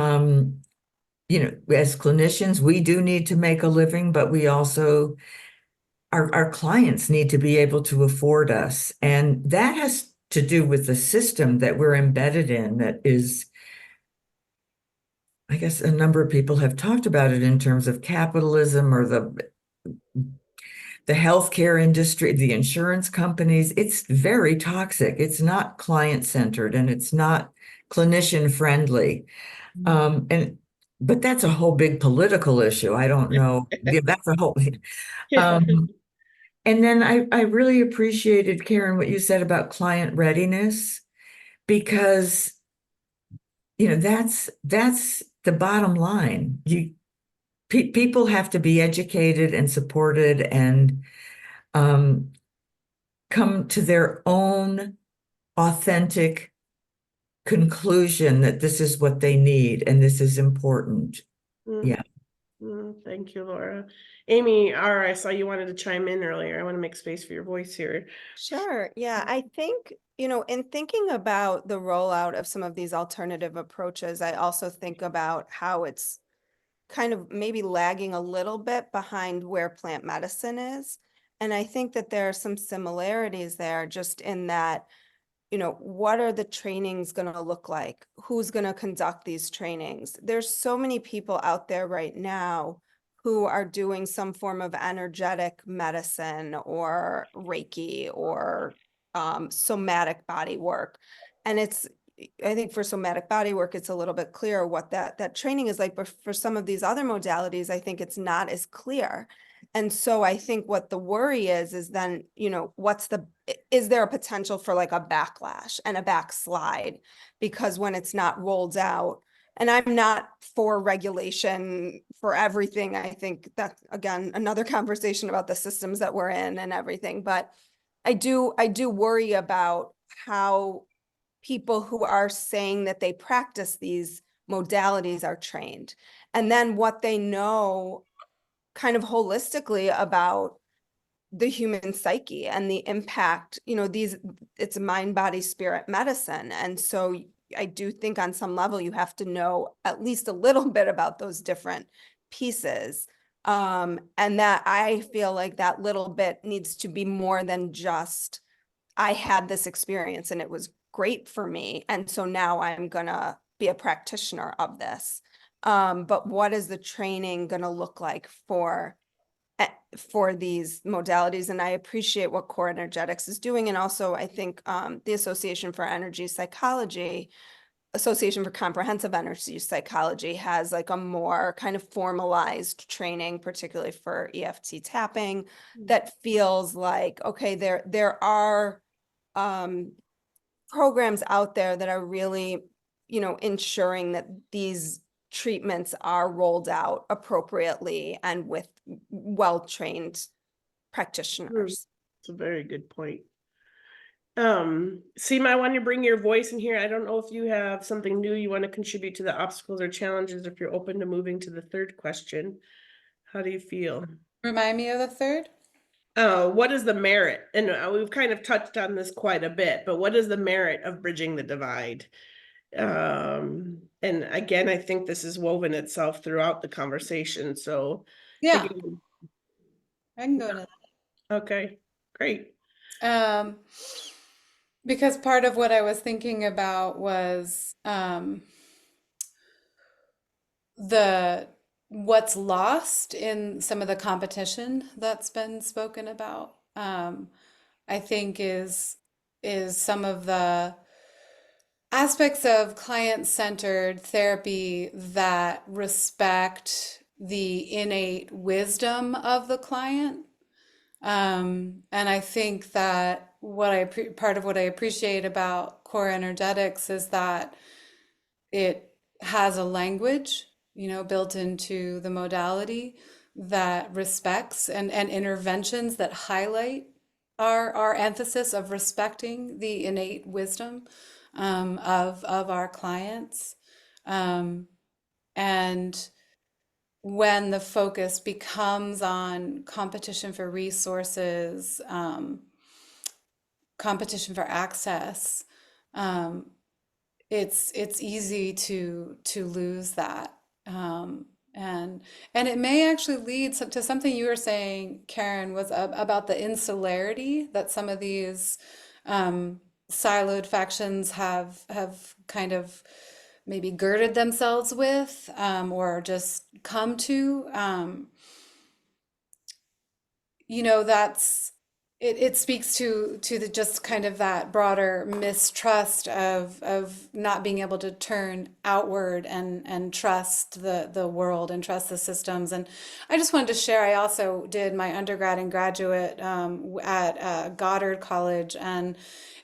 clinicians, we do need to make a living, but we also our clients need to be able to afford us. And that has to do with the system that we're embedded in, that is, I guess a number of people have talked about it in terms of capitalism or the healthcare industry, the insurance companies. It's very toxic. It's not client-centered, and it's not clinician-friendly. But that's a whole big political issue. I don't know. Yeah, that's a whole. And then I really appreciated, Karyne, what you said about client readiness, because that's the bottom line. People have to be educated and supported and come to their own authentic conclusion that this is what they need and this is important. Yeah. Thank you, Laura. Aimee, I saw you wanted to chime in earlier. I want to make space for your voice here. Sure. Yeah, I think, in thinking about the rollout of some of these alternative approaches, I also think about how it's kind of maybe lagging a little bit behind where plant medicine is. And I think that there are some similarities there, just in that, what are the trainings going to look like? Who's going to conduct these trainings? There's so many people out there right now who are doing some form of energetic medicine or Reiki or somatic body work. And I think for somatic body work, it's a little bit clear what that training is like, but for some of these other modalities, I think it's not as clear. And so I think what the worry is then, is there a potential for like a backlash and a backslide? Because when it's not rolled out, and I'm not for regulation for everything. I think that's, again, another conversation about the systems that we're in and everything. But I do worry about how people who are saying that they practice these modalities are trained, and then what they know kind of holistically about the human psyche and the impact, it's mind, body, spirit medicine. And so I do think on some level you have to know at least a little bit about those different pieces. And that I feel like that little bit needs to be more than just, I had this experience and it was great for me, and so now I'm gonna be a practitioner of this. But what is the training gonna look like for these modalities? And I appreciate what Core Energetics is doing. And also I think the Association for Energy Psychology Association for Comprehensive Energy Psychology has like a more kind of formalized training, particularly for EFT tapping, that feels like, okay, there are programs out there that are really, you know, ensuring that these treatments are rolled out appropriately and with well-trained practitioners. It's a very good point. Sema, I want to bring your voice in here. I don't know if you have something new you want to contribute to the obstacles or challenges, if you're open to moving to the third question. How do you feel? Remind me of the third? What is the merit? And we've kind of touched on this quite a bit, but what is the merit of bridging the divide? And again, I think this is woven itself throughout the conversation. So Yeah, again, I can go to that. okay, great. Because part of what I was thinking about was the what's lost in some of the competition that's been spoken about. I think is some of the aspects of client-centered therapy that respect the innate wisdom of the client. And I think that part of what I appreciate about core energetics is that it has a language, you know, built into the modality that respects and interventions that highlight our emphasis of respecting the innate wisdom of our clients. And when the focus becomes on competition for resources, competition for access, it's easy to lose that. And it may actually lead to something you were saying, Karyne, was about the insularity that some of these siloed factions have kind of maybe girded themselves with, or just come to. You know, it speaks to the just kind of that broader mistrust of not being able to turn outward and trust the world and trust the systems. And I just wanted to share, I also did my undergrad and graduate at Goddard College, and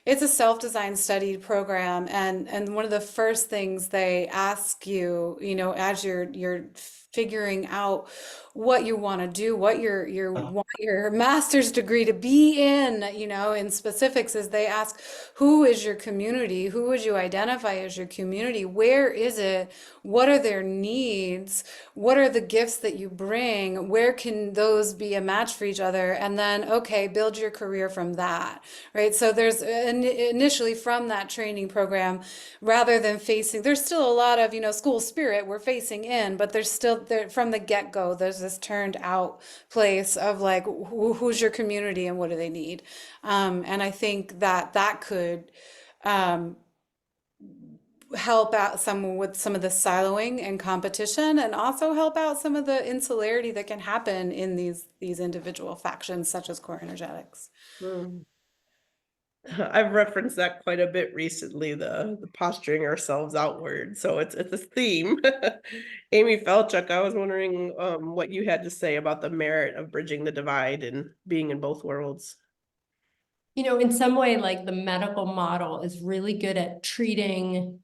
it's a self-designed study program. And one of the first things they ask you, you know, as you're figuring out what you want to do, what your master's degree to be in, you know, in specifics, is they ask, who is your community? Who would you identify as your community? Where is it? What are their needs? What are the gifts that you bring? Where can those be a match for each other? And then, okay, build your career from that, right? So there's initially from that training program, rather than there's still a lot of, you know, school spirit we're facing in, but there's still there from the get-go, there's this turned out place of like, who's your community and what do they need? And I think that could help out someone with some of the siloing and competition, and also help out some of the insularity that can happen in these individual factions, such as core energetics. I've referenced that quite a bit recently, the posturing ourselves outward. So it's a theme. Aimee Falchuk, I was wondering what you had to say about the merit of bridging the divide and being in both worlds. You know, in some way, like the medical model is really good at treating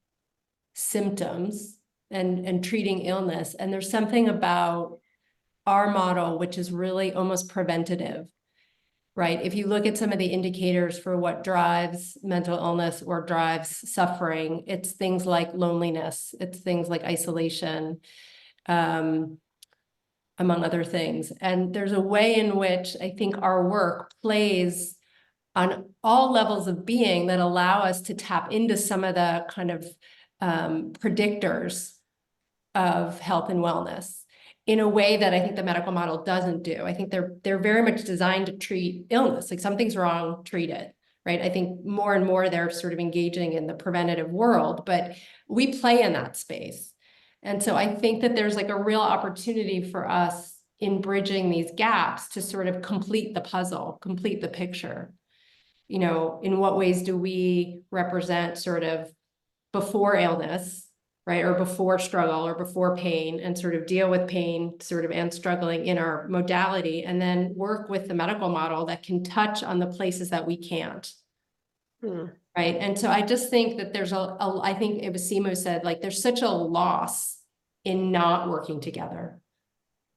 symptoms and treating illness. And there's something about our model, which is really almost preventative. Right? If you look at some of the indicators for what drives mental illness or drives suffering, it's things like loneliness, it's things like isolation, among other things. And there's a way in which I think our work plays on all levels of being that allow us to tap into some of the kind of predictors of health and wellness in a way that I think the medical model doesn't do. I think they're very much designed to treat illness, like something's wrong, treat it, right? I think more and more they're sort of engaging in the preventative world, but we play in that space. And so I think that there's like a real opportunity for us in bridging these gaps to sort of complete the puzzle, complete the picture. You know, in what ways do we represent sort of before illness, right? Or before struggle or before pain, and sort of deal with pain sort of and struggling in our modality, and then work with the medical model that can touch on the places that we can't. Right. And so I just think that there's I think it was Sema said, like, there's such a loss in not working together.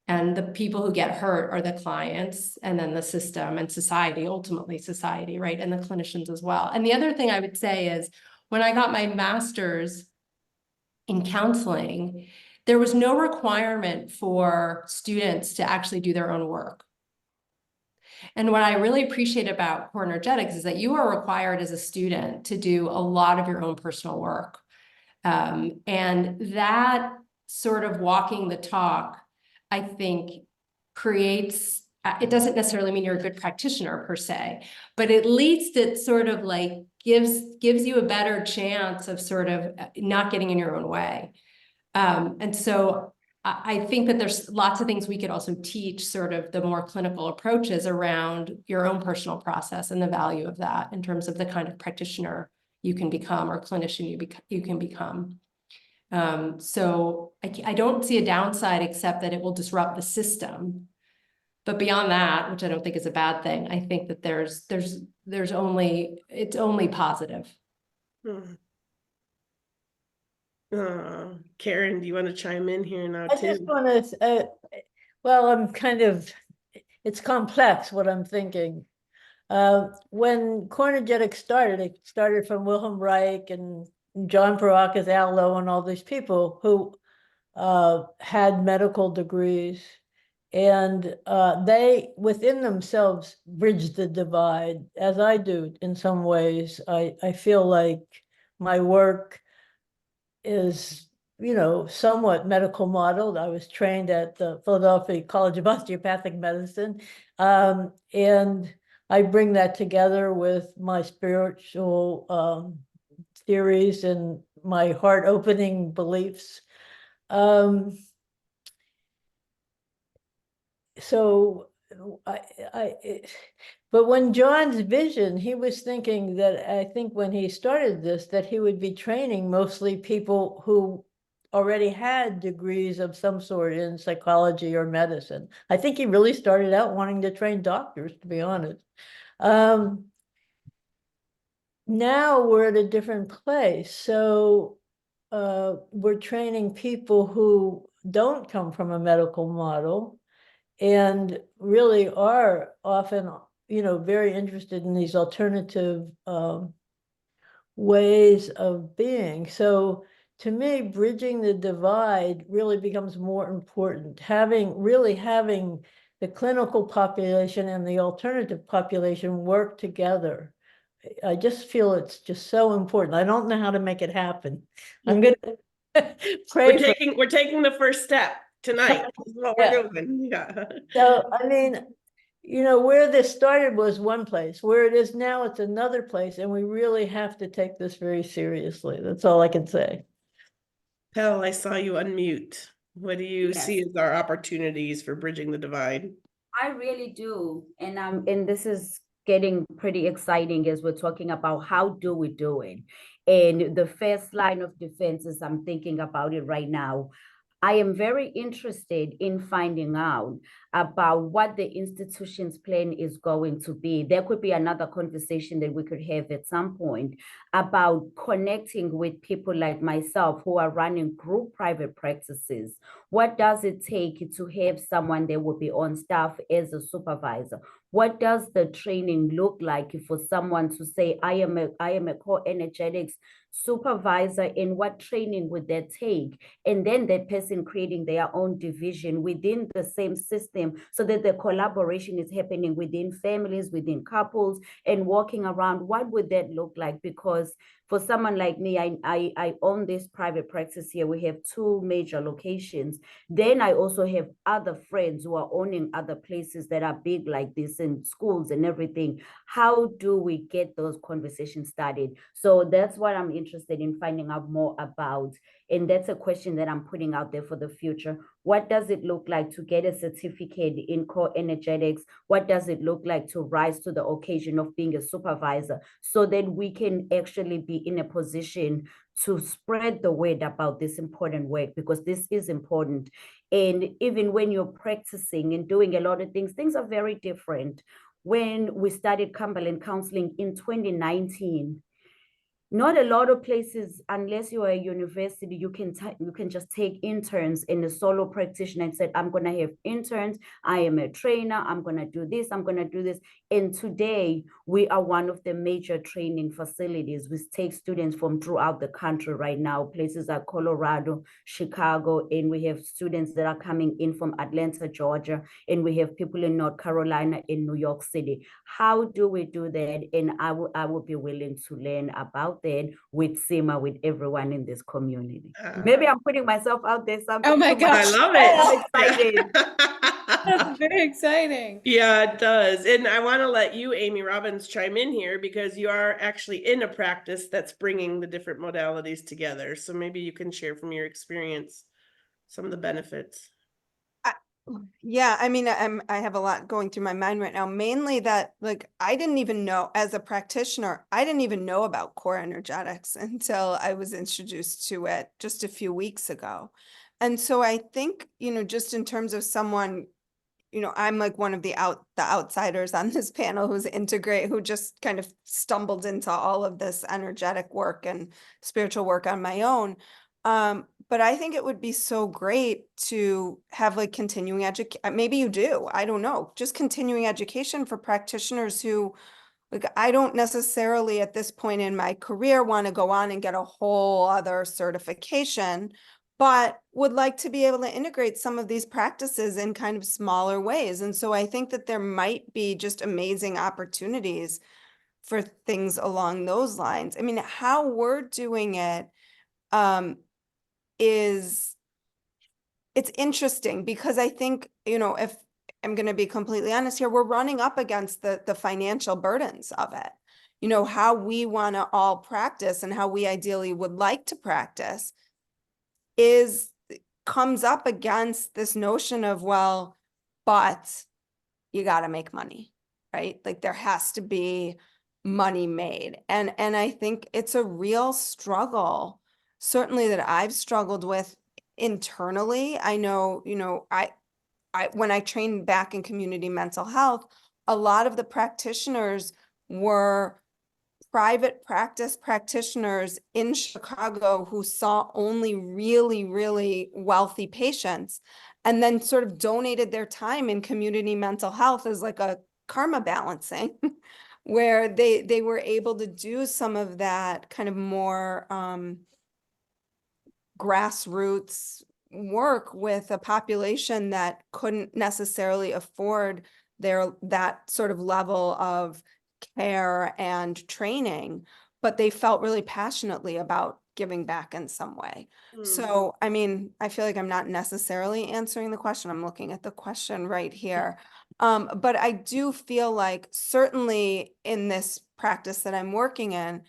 And the people who get hurt are the clients, and then the system and society, ultimately society, right? And the clinicians as well. And the other thing I would say is, when I got my master's in counseling, there was no requirement for students to actually do their own work. And what I really appreciate about core energetics is that you are required as a student to do a lot of your own personal work. And that sort of walking the talk, I think, creates, it doesn't necessarily mean you're a good practitioner per se, but at least it sort of like gives you a better chance of sort of not getting in your own way. And so I think that there's lots of things we could also teach, sort of the more clinical approaches around your own personal process and the value of that in terms of the kind of practitioner you can become or clinician you can become. So I don't see a downside except that it will disrupt the system. But beyond that, which I don't think is a bad thing, I think that it's only positive. Karyne, do you want to chime in here now I too? just want to, well, it's complex what I'm thinking. When core energetics started, it started from Wilhelm Reich and John Baracus, Al Lowe, and all these people who had medical degrees, and they within themselves bridged the divide, as I do in some ways. I feel like my work is, somewhat medical modeled. I was trained at the Philadelphia College of Osteopathic Medicine, and I bring that together with my spiritual theories and my heart-opening beliefs. So but when John's vision, he was thinking that, I think when he started this, that he would be training mostly people who already had degrees of some sort in psychology or medicine. I think he really started out wanting to train doctors, to be honest. Now we're at a different place. So we're training people who don't come from a medical model and really are often, very interested in these alternative ways of being. So to me, bridging the divide really becomes more important. Having the clinical population and the alternative population work together. I just feel it's just so important. I don't know how to make it happen. I'm going to pray. We're taking the first step tonight. This is what we're doing. Yeah. So, I mean, where this started was one place. Where it is now, it's another place. And we really have to take this very seriously. That's all I can say. Pel, I saw you unmute. What do you see as our opportunities for bridging the divide? I really do. And this is getting pretty exciting as we're talking about how do we do it. And the first line of defense is, I'm thinking about it right now. I am very interested in finding out about what the institution's plan is going to be. There could be another conversation that we could have at some point about connecting with people like myself who are running group private practices. What does it take to have someone that will be on staff as a supervisor? What does the training look like for someone to say, I am a core energetics supervisor, and what training would that take? And then that person creating their own division within the same system so that the collaboration is happening within families, within couples, and walking around. What would that look like? Because for someone like me, I own this private practice here. We have 2 major locations. Then I also have other friends who are owning other places that are big like this, in schools and everything. How do we get those conversations started? So that's what I'm interested in finding out more about. And that's a question that I'm putting out there for the future. What does it look like to get a certificate in core energetics? What does it look like to rise to the occasion of being a supervisor, so that we can actually be in a position to spread the word about this important work, because this is important. And even when you're practicing and doing a lot of things are very different. When we started Cumberland Counseling in 2019, not a lot of places, unless you are a university, you can just take interns in a solo practitioner and say, I'm going to have interns. I am a trainer. I'm going to do this. I'm going to do this. And today we are one of the major training facilities. We take students from throughout the country right now, places like Colorado, Chicago, and we have students that are coming in from Atlanta, Georgia, and we have people in North Carolina, in New York City. How do we do that? And I will be willing to learn about that with Sema, with everyone in this community. Maybe I'm putting myself out there. Oh my gosh. I love it. I'm excited. That's very exciting. Yeah, it does. And I want to let you, Aimee Robbins, chime in here, because you are actually in a practice that's bringing the different modalities together. So maybe you can share from your experience some of the benefits. Yeah, I mean, I have a lot going through my mind right now, mainly that, like, I didn't even know, as a practitioner, I didn't even know about core energetics until I was introduced to it just a few weeks ago. And so I think, just in terms of someone, I'm like one of the outsiders on this panel who just kind of stumbled into all of this energetic work and spiritual work on my own. But I think it would be so great to have like continuing education. Maybe you do, I don't know, just continuing education for practitioners who, like, I don't necessarily at this point in my career want to go on and get a whole other certification, but would like to be able to integrate some of these practices in kind of smaller ways. And so I think that there might be just amazing opportunities for things along those lines. I mean, how we're doing it, it's interesting, because I think, if I'm going to be completely honest here, we're running up against the financial burdens of it. How we want to all practice and how we ideally would like to practice comes up against this notion of, well, but you got to make money, right? Like, there has to be money made. And I think it's a real struggle, certainly, that I've struggled with internally. I know, when I trained back in community mental health, a lot of the practitioners were private practice practitioners in Chicago who saw only really, really wealthy patients, and then sort of donated their time in community mental health as like a karma balancing, where they were able to do some of that kind of more grassroots work with a population that couldn't necessarily afford that sort of level of care and training, but they felt really passionately about giving back in some way. So, I mean, I feel like I'm not necessarily answering the question. I'm looking at the question right here. But I do feel like, certainly in this practice that I'm working in,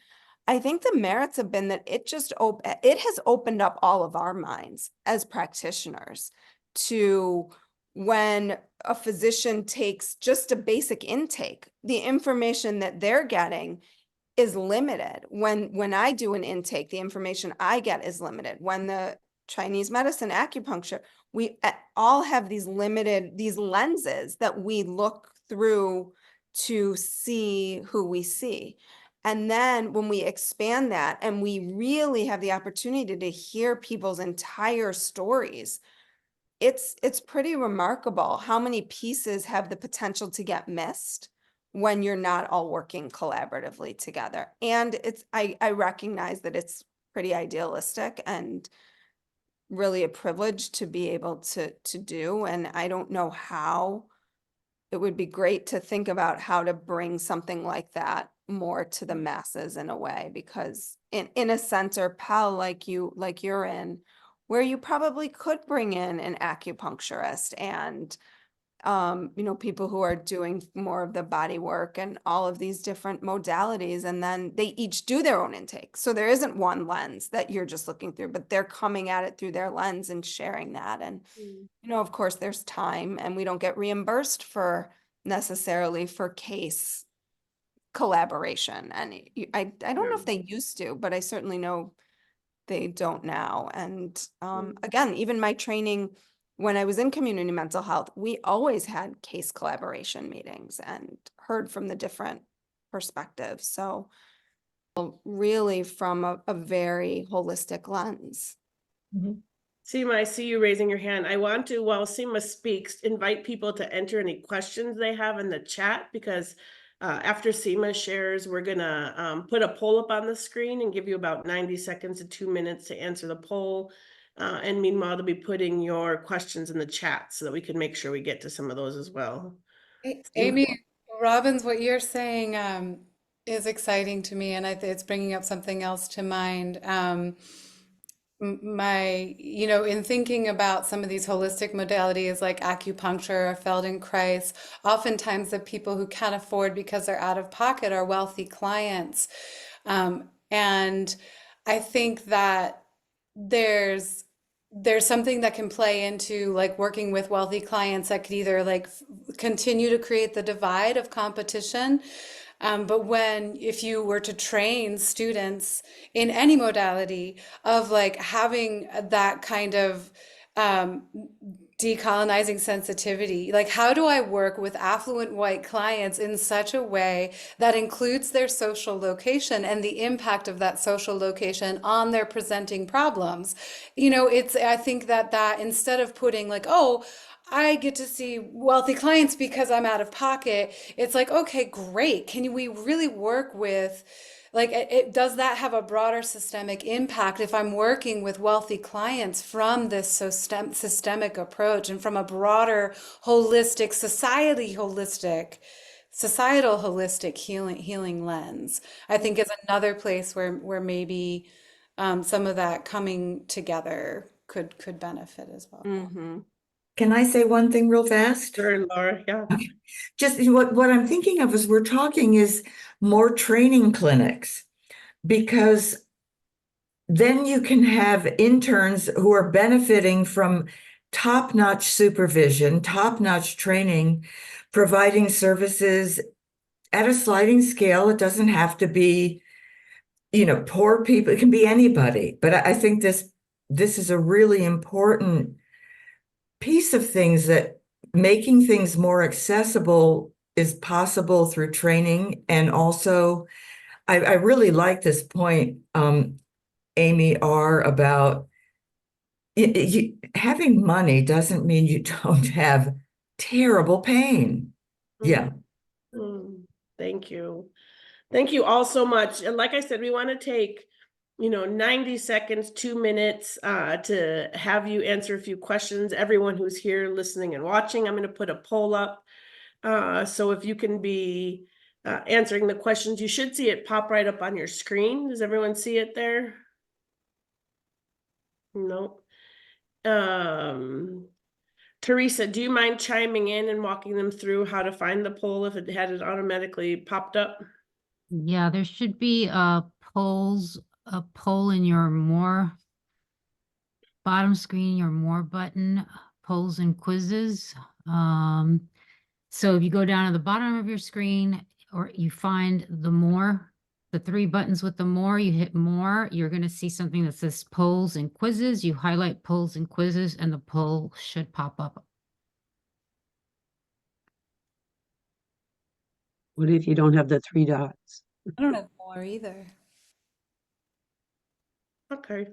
I think the merits have been that it has opened up all of our minds as practitioners to, when a physician takes just a basic intake, the information that they're getting is limited. When I do an intake, the information I get is limited. When the Chinese medicine, acupuncture, we all have these lenses that we look through to see who we see. And then when we expand that and we really have the opportunity to hear people's entire stories, it's pretty remarkable how many pieces have the potential to get missed when you're not all working collaboratively together. And I recognize that it's pretty idealistic and really a privilege to be able to do. And I don't know how. It would be great to think about how to bring something like that more to the masses in a way, because in a center, Pel, like you're in, where you probably could bring in an acupuncturist and people who are doing more of the body work and all of these different modalities. And then they each do their own intake. So there isn't one lens that you're just looking through, but they're coming at it through their lens and sharing that. And, of course, there's time, and we don't get reimbursed for necessarily for case collaboration. And I don't know if they used to, but I certainly know they don't now. And again, even my training when I was in community mental health, we always had case collaboration meetings and heard from the different perspectives. So really from a very holistic lens. Sema, I see you raising your hand. I want to, while Sema speaks, invite people to enter any questions they have in the chat, because after Sema shares, we're gonna put a poll up on the screen and give you about 90 seconds to 2 minutes to answer the poll. And meanwhile, to be putting your questions in the chat so that we can make sure we get to some of those as well. Aimee, Robbins, what you're saying is exciting to me, and it's bringing up something else to mind. In thinking about some of these holistic modalities like acupuncture or Feldenkrais, oftentimes the people who can't afford because they're out of pocket are wealthy clients. And I think that there's something that can play into like working with wealthy clients that could either like continue to create the divide of competition. But if you were to train students in any modality of like having that kind of decolonizing sensitivity, like how do I work with affluent white clients in such a way that includes their social location and the impact of that social location on their presenting problems? I think that instead of putting like, oh, I get to see wealthy clients because I'm out of pocket, it's like, okay, great. Can we really work with, does that have a broader systemic impact if I'm working with wealthy clients from this systemic approach and from a broader holistic, societal holistic healing lens? I think is another place where maybe some of that coming together could benefit as well. Can I say one thing real fast? Sure, Laura, yeah. Just what I'm thinking of as we're talking is more training clinics, because then you can have interns who are benefiting from top-notch supervision, top-notch training, providing services at a sliding scale. It doesn't have to be, poor people. It can be anybody. But I think this is a really important piece of things, that making things more accessible is possible through training. And also, I really like this point, Aimee R., about having money doesn't mean you don't have terrible pain. Yeah. Thank you. Thank you all so much. And like I said, we want to take 90 seconds, 2 minutes to have you answer a few questions. Everyone who's here listening and watching, I'm going to put a poll up. So if you can be answering the questions, you should see it pop right up on your screen. Does everyone see it there? No. Teresa, do you mind chiming in and walking them through how to find the poll if it had it automatically popped up? Yeah, there should be a poll in your more bottom screen, your more button, polls and quizzes. So if you go down to the bottom of your screen, or you find the 3 buttons with the more, you hit more, you're going to see something that says polls and quizzes. You highlight polls and quizzes and the poll should pop up. What if you don't have the 3 dots? I don't have more either. Okay.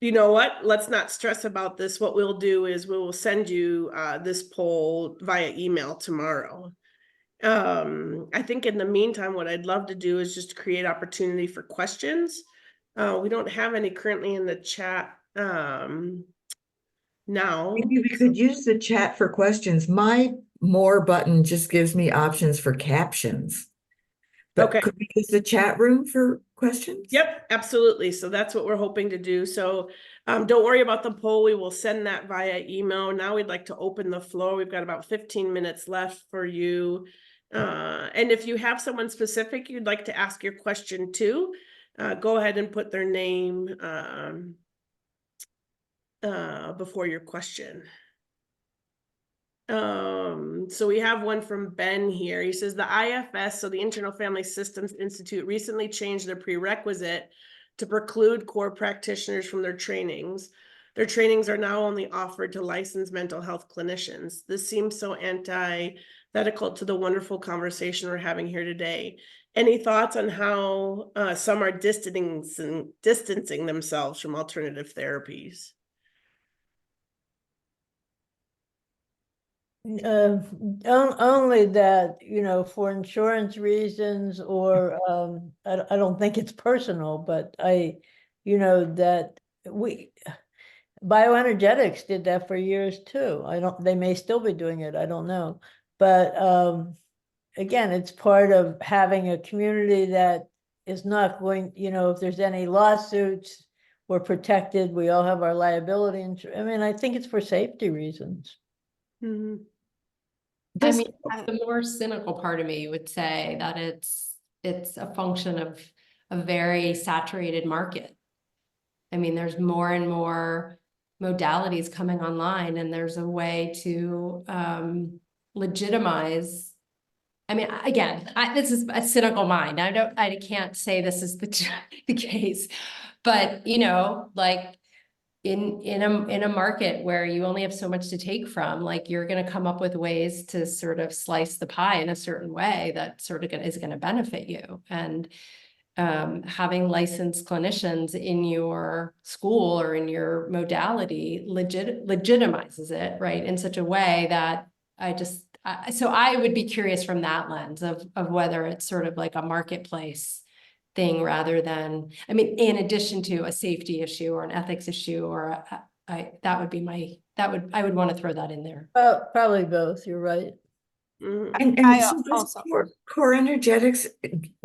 You know what? Let's not stress about this. What we'll do is we will send you this poll via email tomorrow. I think in the meantime, what I'd love to do is just create opportunity for questions. We don't have any currently in the chat now. Maybe we could use the chat for questions. My more button just gives me options for captions. But Okay. could we use the chat room for questions? Yep, absolutely. So that's what we're hoping to do. So don't worry about the poll. We will send that via email. Now we'd like to open the floor. We've got about 15 minutes left for you. And if you have someone specific you'd like to ask your question to, go ahead and put their name before your question. So we have one from Ben here. He says the IFS, so the Internal Family Systems Institute, recently changed their prerequisite to preclude core practitioners from their trainings. Their trainings are now only offered to licensed mental health clinicians. This seems so antithetical to the wonderful conversation we're having here today. Any thoughts on how some are distancing themselves from alternative therapies? Only that, for insurance reasons, or I don't think it's personal, but that bioenergetics did that for years too. They may still be doing it, I don't know. But again, it's part of having a community that is not going, if there's any lawsuits, we're protected, we all have our liability insurance. I mean, I think it's for safety reasons. Mm-hmm. I mean, the more cynical part of me would say that it's a function of a very saturated market. I mean, there's more and more modalities coming online, and there's a way to legitimize. I mean, again, this is a cynical mind. I can't say this is the case, but like in a market where you only have so much to take from, like you're going to come up with ways to sort of slice the pie in a certain way that sort of is going to benefit you. And having licensed clinicians in your school or in your modality legitimizes it, right, in such a way that so I would be curious from that lens of whether it's sort of like a marketplace thing rather than, I mean, in addition to a safety issue or an ethics issue, or I would want to throw that in there. Probably both, you're right. And so does core energetics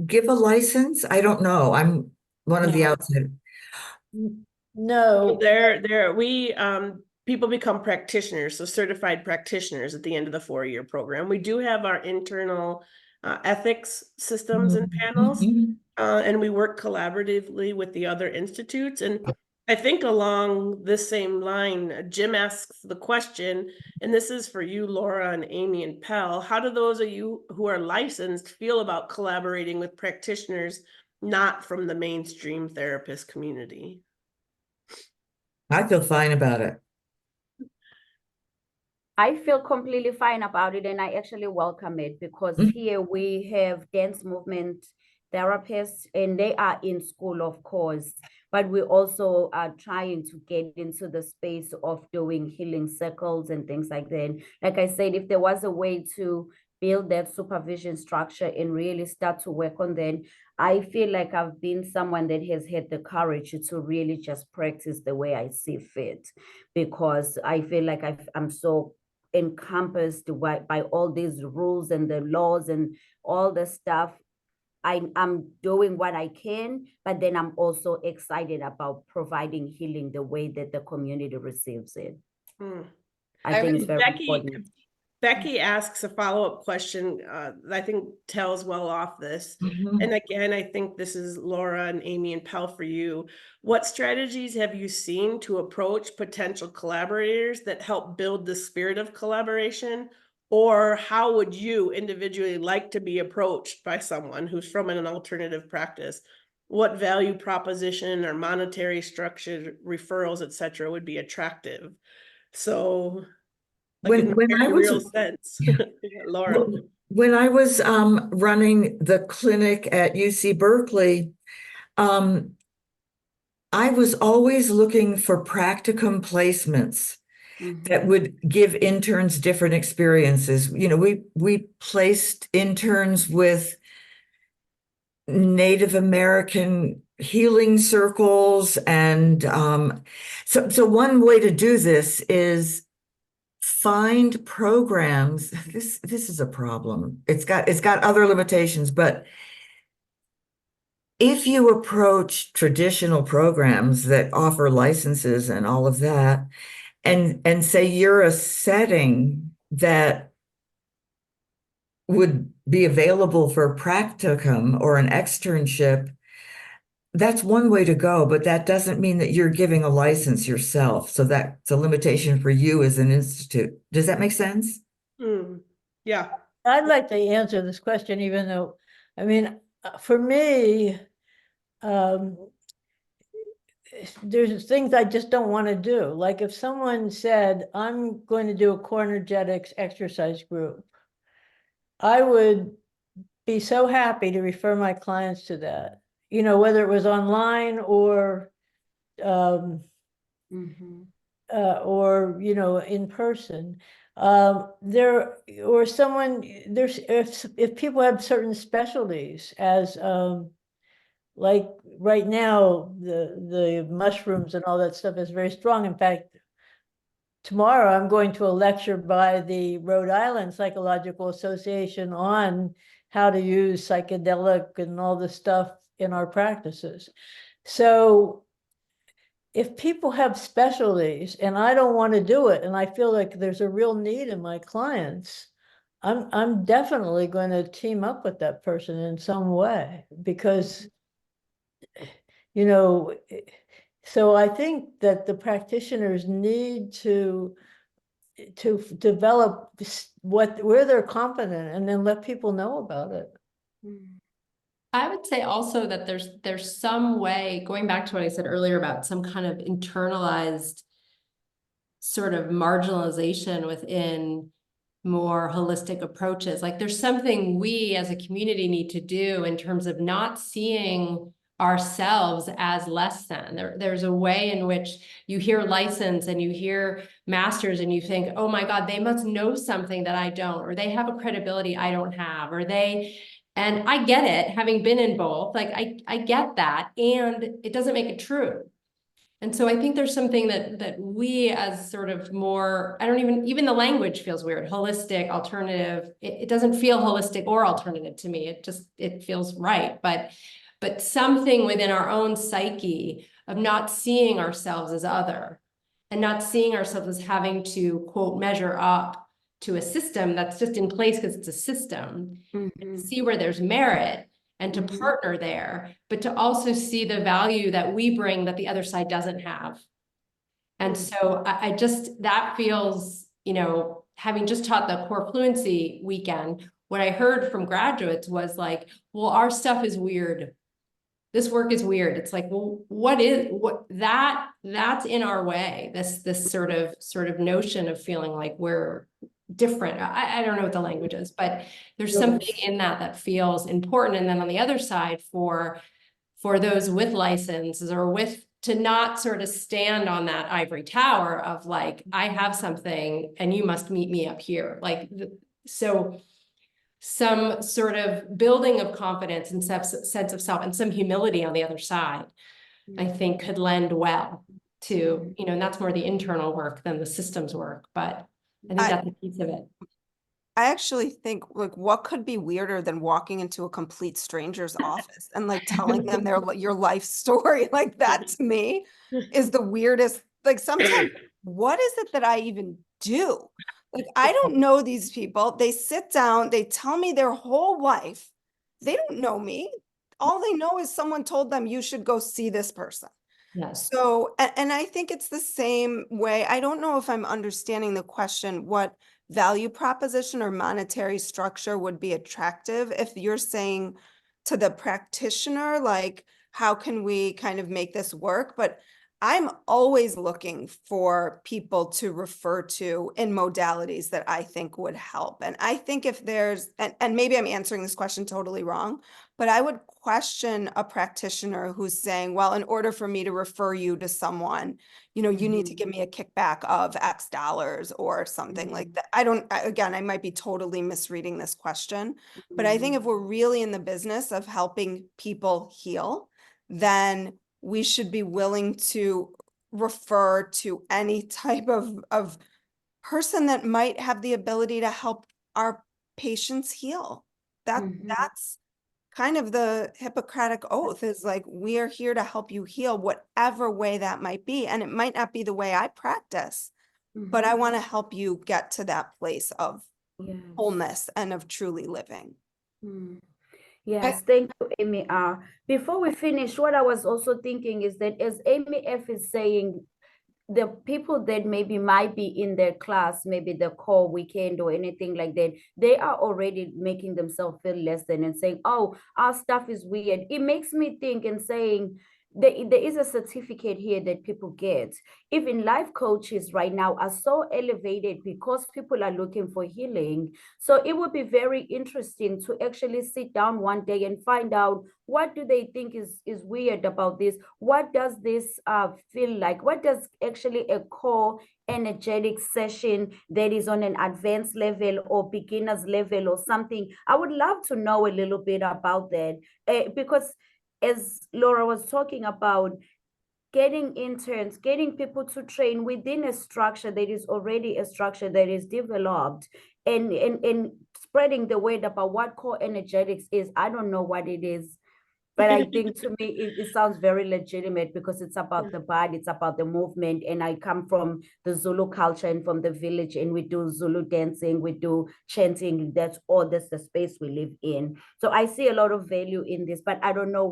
give a license? I don't know. I'm one of the outside. No. People become practitioners, so certified practitioners at the end of the 4-year program. We do have our internal ethics systems and panels, and we work collaboratively with the other institutes. And I think along this same line, Jim asks the question, and this is for you, Laura and Aimee and Pel, how do those of you who are licensed feel about collaborating with practitioners not from the mainstream therapist community? I feel fine about it. I feel completely fine about it, and I actually welcome it, because here we have dance movement therapists, and they are in school, of course, but we also are trying to get into the space of doing healing circles and things like that. Like I said, if there was a way to build that supervision structure and really start to work on that, I feel like I've been someone that has had the courage to really just practice the way I see fit, because I feel like I'm so encompassed by all these rules and the laws and all the stuff. I'm doing what I can, but then I'm also excited about providing healing the way that the community receives it. I think it's very important. Becky asks a follow-up question that I think tells well off this. And again, I think this is Laura and Aimee and Pel for you. What strategies have you seen to approach potential collaborators that help build the spirit of collaboration? Or how would you individually like to be approached by someone who's from an alternative practice? What value proposition or monetary structure, referrals, et cetera, would be attractive? So when I was real sense. Laura. When I was running the clinic at UC Berkeley, I was always looking for practicum placements that would give interns different experiences. We placed interns with Native American healing circles, and so one way to do this is find programs. This is a problem. It's got other limitations, but if you approach traditional programs that offer licenses and all of that, and say you're a setting that would be available for a practicum or an externship, that's one way to go, but that doesn't mean that you're giving a license yourself. So that's a limitation for you as an institute. Does that make sense? Yeah. I'd like to answer this question, even though, I mean, for me, there's things I just don't want to do. Like if someone said, I'm going to do a core energetics exercise group, I would be so happy to refer my clients to that, you know, whether it was online or, or, you know, in person. There, or someone, there's, if people have certain specialties as, like right now, the mushrooms and all that stuff is very strong. In fact, tomorrow I'm going to a lecture by the Rhode Island Psychological Association on how to use psychedelic and all this stuff in our practices. So if people have specialties and I don't want to do it, and I feel like there's a real need in my clients, I'm definitely going to team up with that person in some way, because, you know, so I think that the practitioners need to develop where they're competent and then let people know about it. I would say also that there's some way, going back to what I said earlier about some kind of internalized sort of marginalization within more holistic approaches. Like there's something we as a community need to do in terms of not seeing ourselves as less than. There's a way in which you hear license and you hear masters and you think, oh my God, they must know something that I don't, or they have a credibility I don't have, or they, and I get it, having been in both, like I get that, and it doesn't make it true. And so I think there's something that we as sort of more, I don't even the language feels weird, holistic, alternative. It doesn't feel holistic or alternative to me. It feels right. But something within our own psyche of not seeing ourselves as other and not seeing ourselves as having to, quote, measure up to a system that's just in place because it's a system, and see where there's merit and to partner there, but to also see the value that we bring that the other side doesn't have. And so I just, that feels, you know, having just taught the core fluency weekend, what I heard from graduates was like, well, our stuff is weird. This work is weird. It's like, well, that's in our way. This sort of notion of feeling like we're different. I don't know what the language is, but there's something in that feels important. And then on the other side, for those with licenses or to not sort of stand on that ivory tower of like, I have something and you must meet me up here. Like, so some sort of building of confidence and sense of self and some humility on the other side, I think could lend well to, you know, and that's more the internal work than the systems work, but I think that's a piece of it. I actually think, like, what could be weirder than walking into a complete stranger's office and like telling them your life story? Like that to me is the weirdest. Like sometimes, what is it that I even do? Like, I don't know these people. They sit down, they tell me their whole life. They don't know me. All they know is someone told them you should go see this person. Yes. So, and I think it's the same way. I don't know if I'm understanding the question, what value proposition or monetary structure would be attractive if you're saying to the practitioner, like, how can we kind of make this work? But I'm always looking for people to refer to in modalities that I think would help. And I think if there's, and maybe I'm answering this question totally wrong, but I would question a practitioner who's saying, well, in order for me to refer you to someone, you know, you need to give me a kickback of X dollars or something like that. Again, I might be totally misreading this question, but I think if we're really in the business of helping people heal, then we should be willing to refer to any type of person that might have the ability to help our patients heal. That's kind of the Hippocratic oath is like, we are here to help you heal whatever way that might be. And it might not be the way I practice, but I want to help you get to that place of Yes. wholeness and of truly living. Yes, thank you, Aimee. Before we finish, what I was also thinking is that as Aimee F is saying, the people that maybe might be in their class, maybe the core weekend or anything like that, they are already making themselves feel less than and saying, oh, our stuff is weird. It makes me think and saying, there is a certificate here that people get. Even life coaches right now are so elevated because people are looking for healing. So it would be very interesting to actually sit down one day and find out, what do they think is weird about this? What does this feel like? What does actually a core energetic session that is on an advanced level or beginner's level or something? I would love to know a little bit about that, because as Laura was talking about, getting interns, getting people to train within a structure that is already a structure that is developed, and spreading the word about what core energetics is. I don't know what it is, but I think to me, it sounds very legitimate because it's about the body, it's about the movement. And I come from the Zulu culture and from the village, and we do Zulu dancing, we do chanting. That's the space we live in. So I see a lot of value in this, but I don't know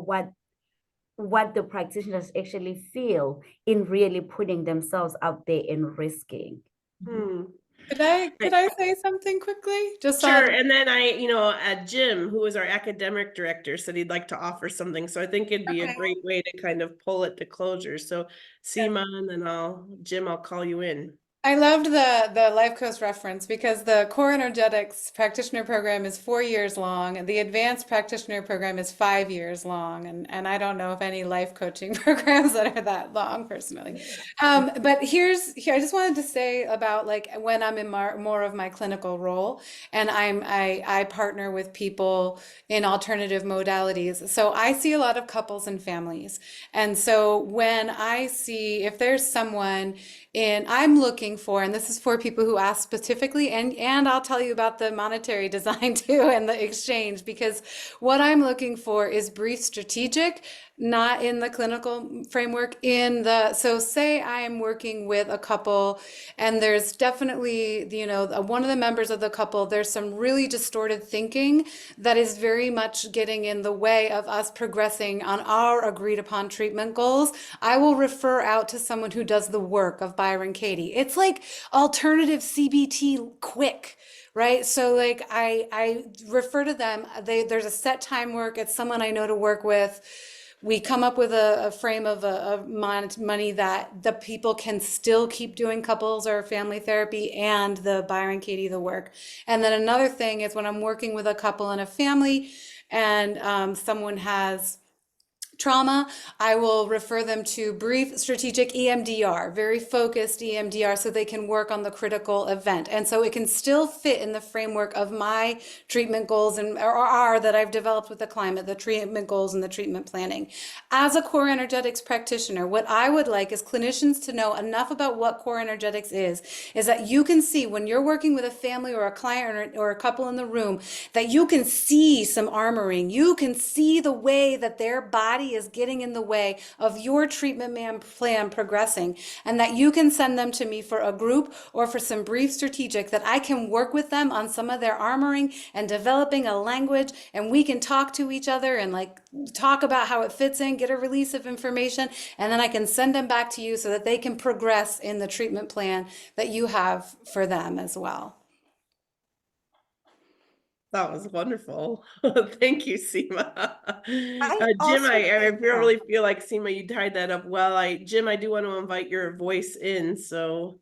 what the practitioners actually feel in really putting themselves out there and risking. Could I say something quickly? Just Sure. on, And then Jim, who is our academic director, said he'd like to offer something. So I think it'd be a great way to kind of pull it to closure. So Sema, and then Jim, I'll call you in. I loved the Life Coach reference because the Core Energetics Practitioner Program is 4 years long, and the Advanced Practitioner Program is 5 years long. And I don't know of any life coaching programs that are that long, personally. But here, I just wanted to say about like when I'm in more of my clinical role, and I partner with people in alternative modalities. So I see a lot of couples and families. And so when I see if there's someone I'm looking for, and this is for people who ask specifically, and I'll tell you about the monetary design too and the exchange, because what I'm looking for is brief strategic, not in the clinical framework. So say I am working with a couple, and there's definitely, one of the members of the couple, there's some really distorted thinking that is very much getting in the way of us progressing on our agreed upon treatment goals. I will refer out to someone who does the work of Byron Katie. It's like alternative CBT quick, right? So like I refer to them, there's a set time work. It's someone I know to work with. We come up with a frame of money that the people can still keep doing couples or family therapy and the Byron Katie, the work. And then another thing is when I'm working with a couple and a family, and someone has trauma, I will refer them to brief strategic EMDR, very focused EMDR, so they can work on the critical event. And so it can still fit in the framework of my treatment goals or that I've developed with the client, the treatment goals and the treatment planning. As a core energetics practitioner, what I would like is clinicians to know enough about what core energetics is that you can see when you're working with a family or a client or a couple in the room, that you can see some armoring. You can see the way that their body is getting in the way of your treatment plan progressing, and that you can send them to me for a group or for some brief strategic that I can work with them on some of their armoring and developing a language, and we can talk to each other and like talk about how it fits in, get a release of information, and then I can send them back to you so that they can progress in the treatment plan that you have for them as well. That was wonderful. Thank you, Sema. Jim, also I think- really feel like Sema, you tied that up well. Jim, I do want to invite your voice in. So,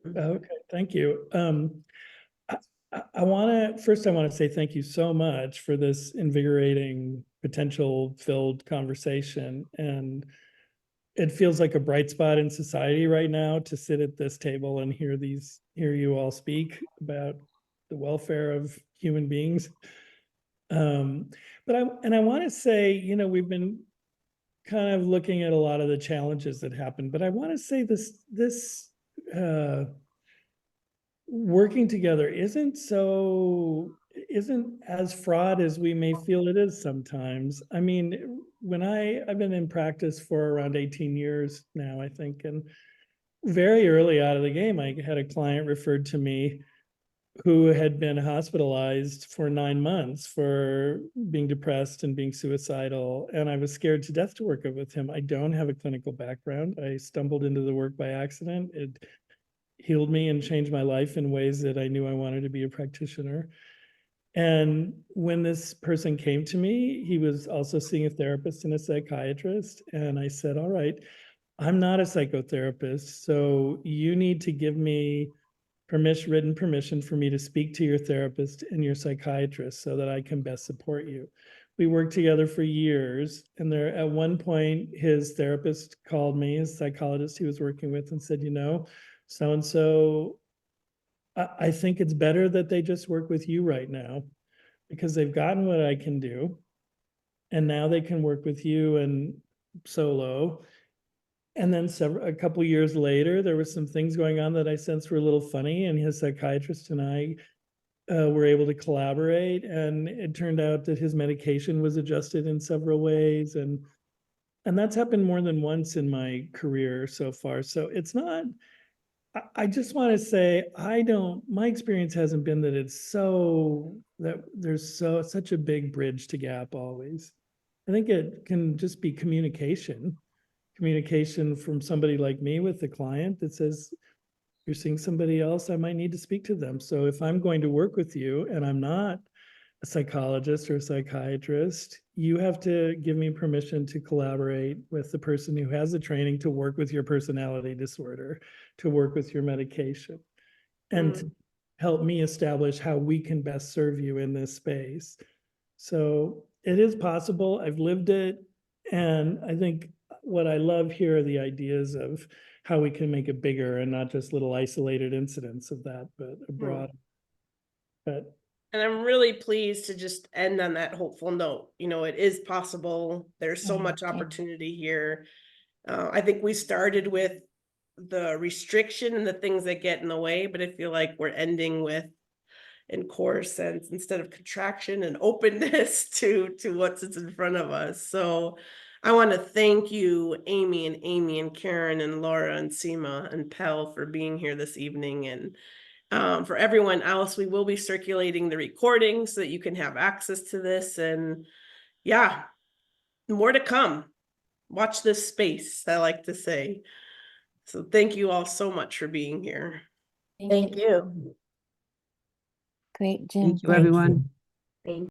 Okay, thank you. I want to say thank you so much for this invigorating, potential-filled conversation. And it feels like a bright spot in society right now to sit at this table and hear you all speak about the welfare of human beings. But I want to say, we've been kind of looking at a lot of the challenges that happen, but I want to say this working together isn't so isn't as fraught as we may feel it is sometimes. I mean, when I've been in practice for around 18 years now, I think, and very early out of the game, I had a client referred to me who had been hospitalized for 9 months for being depressed and being suicidal. And I was scared to death to work with him. I don't have a clinical background. I stumbled into the work by accident. It healed me and changed my life in ways that I knew I wanted to be a practitioner. And when this person came to me, he was also seeing a therapist and a psychiatrist. And I said, all right, I'm not a psychotherapist, so you need to give me written permission for me to speak to your therapist and your psychiatrist so that I can best support you. We worked together for years, and there at one point, his therapist called me, his psychologist he was working with, and said, you know, so-and-so, I think it's better that they just work with you right now because they've gotten what I can do, and now they can work with you and solo. And then a couple years later, there were some things going on that I sensed were a little funny, and his psychiatrist and I were able to collaborate. And it turned out that his medication was adjusted in several ways, and that's happened more than once in my career so far. So it's not. I just want to say my experience hasn't been that it's so that there's such a big bridge to gap always. I think it can just be communication from somebody like me with the client that says, you're seeing somebody else, I might need to speak to them. So if I'm going to work with you and I'm not a psychologist or a psychiatrist, you have to give me permission to collaborate with the person who has the training to work with your personality disorder, to work with your medication, and to help me establish how we can best serve you in this space. So it is possible. I've lived it. And I think what I love here are the ideas of how we can make it bigger and not just little isolated incidents of that, but abroad. But And I'm really pleased to just end on that hopeful note. You know, it is possible. There's so much opportunity here. I think we started with the restriction and the things that get in the way, but I feel like we're ending with, in core sense, instead of contraction and openness to what's in front of us. So I want to thank you, Aimee and Karyne and Laura and Sema and Pel for being here this evening. And for everyone else, we will be circulating the recording so that you can have access to this. And yeah, more to come. Watch this space, I like to say. So thank you all so much for being here. Thank you. Great, Jim. Thank you, everyone. Thank